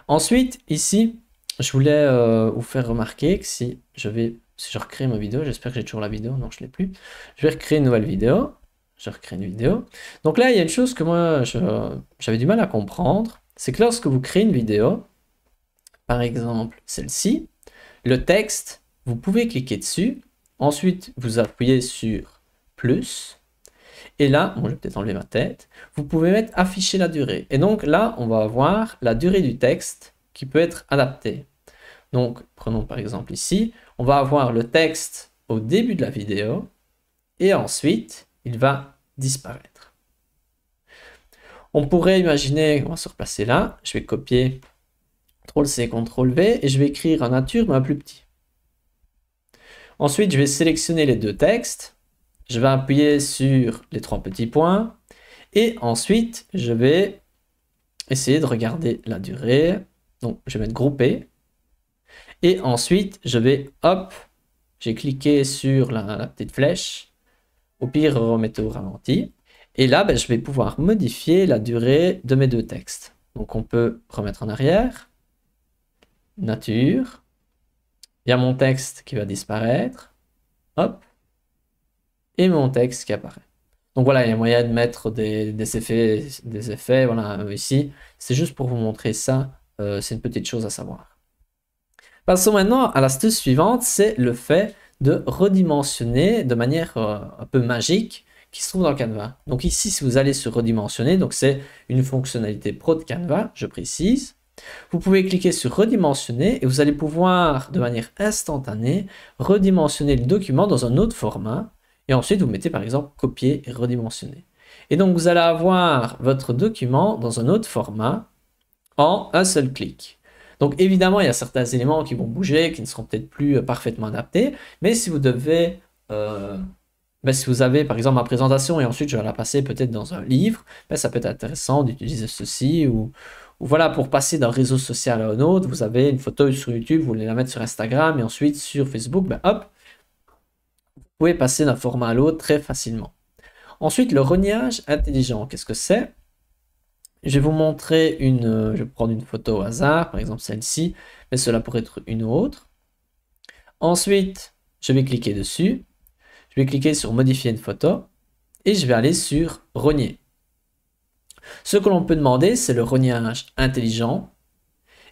Ensuite, ici, je voulais vous faire remarquer que si je recrée ma vidéo, j'espère que j'ai toujours la vidéo, non je ne l'ai plus. Je vais recréer une nouvelle vidéo. Je recrée une vidéo. Donc là, il y a une chose que moi, j'avais du mal à comprendre. C'est que lorsque vous créez une vidéo, par exemple celle-ci, le texte, vous pouvez cliquer dessus. Ensuite, vous appuyez sur plus. Et là, je vais peut-être enlever ma tête. Vous pouvez mettre afficher la durée. Et donc là, on va avoir la durée du texte qui peut être adaptée. Donc, prenons par exemple ici, on va avoir le texte au début de la vidéo et ensuite, il va disparaître. On pourrait imaginer, on va se replacer là, je vais copier CTRL-C, CTRL-V et je vais écrire en nature mais un plus petit. Ensuite, je vais sélectionner les deux textes, je vais appuyer sur les trois petits points et ensuite, je vais essayer de regarder la durée. Donc, je vais mettre grouper. Et ensuite, je vais, hop, j'ai cliqué sur la petite flèche. Au pire, remettez au ralenti. Et là, je vais pouvoir modifier la durée de mes deux textes. Donc, on peut remettre en arrière. Nature. Il y a mon texte qui va disparaître. Hop. Et mon texte qui apparaît. Donc voilà, il y a moyen de mettre des effets. Voilà, ici. C'est juste pour vous montrer ça. C'est une petite chose à savoir. Passons maintenant à l'astuce suivante, c'est le fait de redimensionner de manière un peu magique qui se trouve dans Canva. Donc ici, si vous allez sur redimensionner, donc c'est une fonctionnalité pro de Canva, je précise. Vous pouvez cliquer sur redimensionner et vous allez pouvoir de manière instantanée redimensionner le document dans un autre format. Et ensuite, vous mettez par exemple copier et redimensionner. Et donc, vous allez avoir votre document dans un autre format en un seul clic. Donc évidemment, il y a certains éléments qui vont bouger, qui ne seront peut-être plus parfaitement adaptés, mais si vous devez ben, si vous avez par exemple ma présentation et ensuite je vais la passer peut-être dans un livre, ben, ça peut être intéressant d'utiliser ceci ou voilà, pour passer d'un réseau social à un autre, vous avez une photo sur YouTube, vous voulez la mettre sur Instagram et ensuite sur Facebook, ben hop, vous pouvez passer d'un format à l'autre très facilement. Ensuite, le rognage intelligent, qu'est-ce que c'est? Je vais vous montrer je vais prendre une photo au hasard, par exemple celle-ci, mais cela pourrait être une autre. Ensuite, je vais cliquer dessus. Je vais cliquer sur modifier une photo et je vais aller sur rogner. Ce que l'on peut demander, c'est le rognage intelligent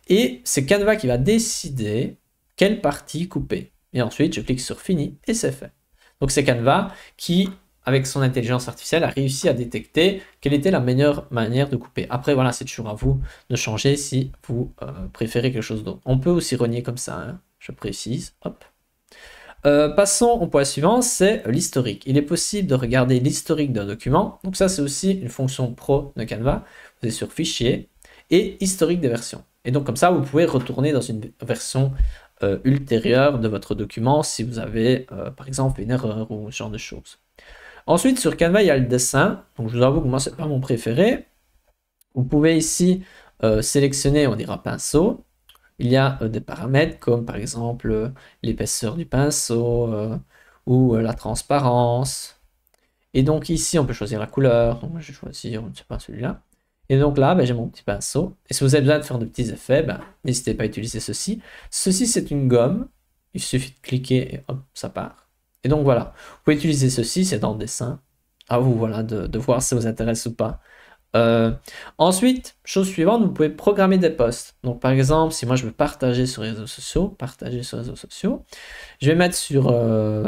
et c'est Canva qui va décider quelle partie couper. Et ensuite, je clique sur fini et c'est fait. Donc c'est Canva qui, avec son intelligence artificielle, a réussi à détecter quelle était la meilleure manière de couper. Après, voilà, c'est toujours à vous de changer si vous préférez quelque chose d'autre. On peut aussi rogner comme ça, hein, je précise. Hop. Passons au point suivant, c'est l'historique. Il est possible de regarder l'historique d'un document. Donc ça, c'est aussi une fonction pro de Canva. Vous allez sur Fichier et Historique des versions. Et donc comme ça, vous pouvez retourner dans une version ultérieure de votre document si vous avez, par exemple, une erreur ou ce genre de choses. Ensuite, sur Canva, il y a le dessin. Donc je vous avoue que moi, ce n'est pas mon préféré. Vous pouvez ici sélectionner, on dira pinceau. Il y a des paramètres comme par exemple l'épaisseur du pinceau ou la transparence. Et donc ici, on peut choisir la couleur. Donc, je vais choisir, je ne sais pas, celui-là. Et donc là, ben, j'ai mon petit pinceau. Et si vous avez besoin de faire de petits effets, ben, n'hésitez pas à utiliser ceci. Ceci, c'est une gomme. Il suffit de cliquer et hop, ça part. Et donc voilà, vous pouvez utiliser ceci, c'est dans le dessin. À vous voilà, de voir si ça vous intéresse ou pas. Ensuite, chose suivante, vous pouvez programmer des posts. Donc par exemple, si moi je veux partager sur les réseaux sociaux, je vais mettre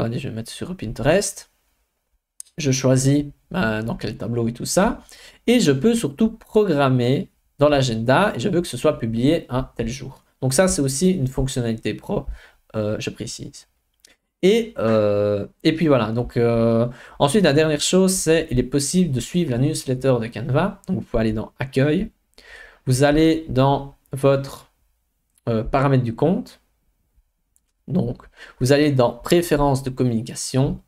allez, je vais mettre sur Pinterest. Je choisis dans quel tableau et tout ça. Et je peux surtout programmer dans l'agenda et je veux que ce soit publié un tel jour. Donc ça, c'est aussi une fonctionnalité pro, je précise. Et puis voilà, donc ensuite la dernière chose, c'est il est possible de suivre la newsletter de Canva. Donc vous pouvez aller dans Accueil, vous allez dans votre paramètres du compte, donc vous allez dans Préférences de communication,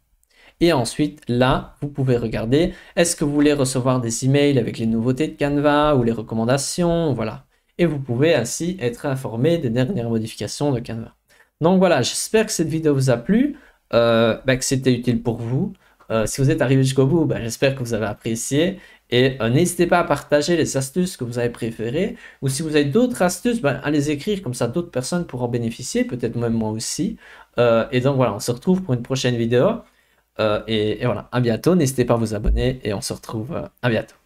et ensuite là, vous pouvez regarder, est-ce que vous voulez recevoir des emails avec les nouveautés de Canva ou les recommandations, voilà. Et vous pouvez ainsi être informé des dernières modifications de Canva. Donc voilà, j'espère que cette vidéo vous a plu, que c'était utile pour vous. Si vous êtes arrivé jusqu'au bout, j'espère que vous avez apprécié. Et n'hésitez pas à partager les astuces que vous avez préférées. Ou si vous avez d'autres astuces, à les écrire, comme ça d'autres personnes pourront en bénéficier, peut-être même moi aussi. Et donc voilà, on se retrouve pour une prochaine vidéo. Et voilà, à bientôt. N'hésitez pas à vous abonner et on se retrouve à bientôt.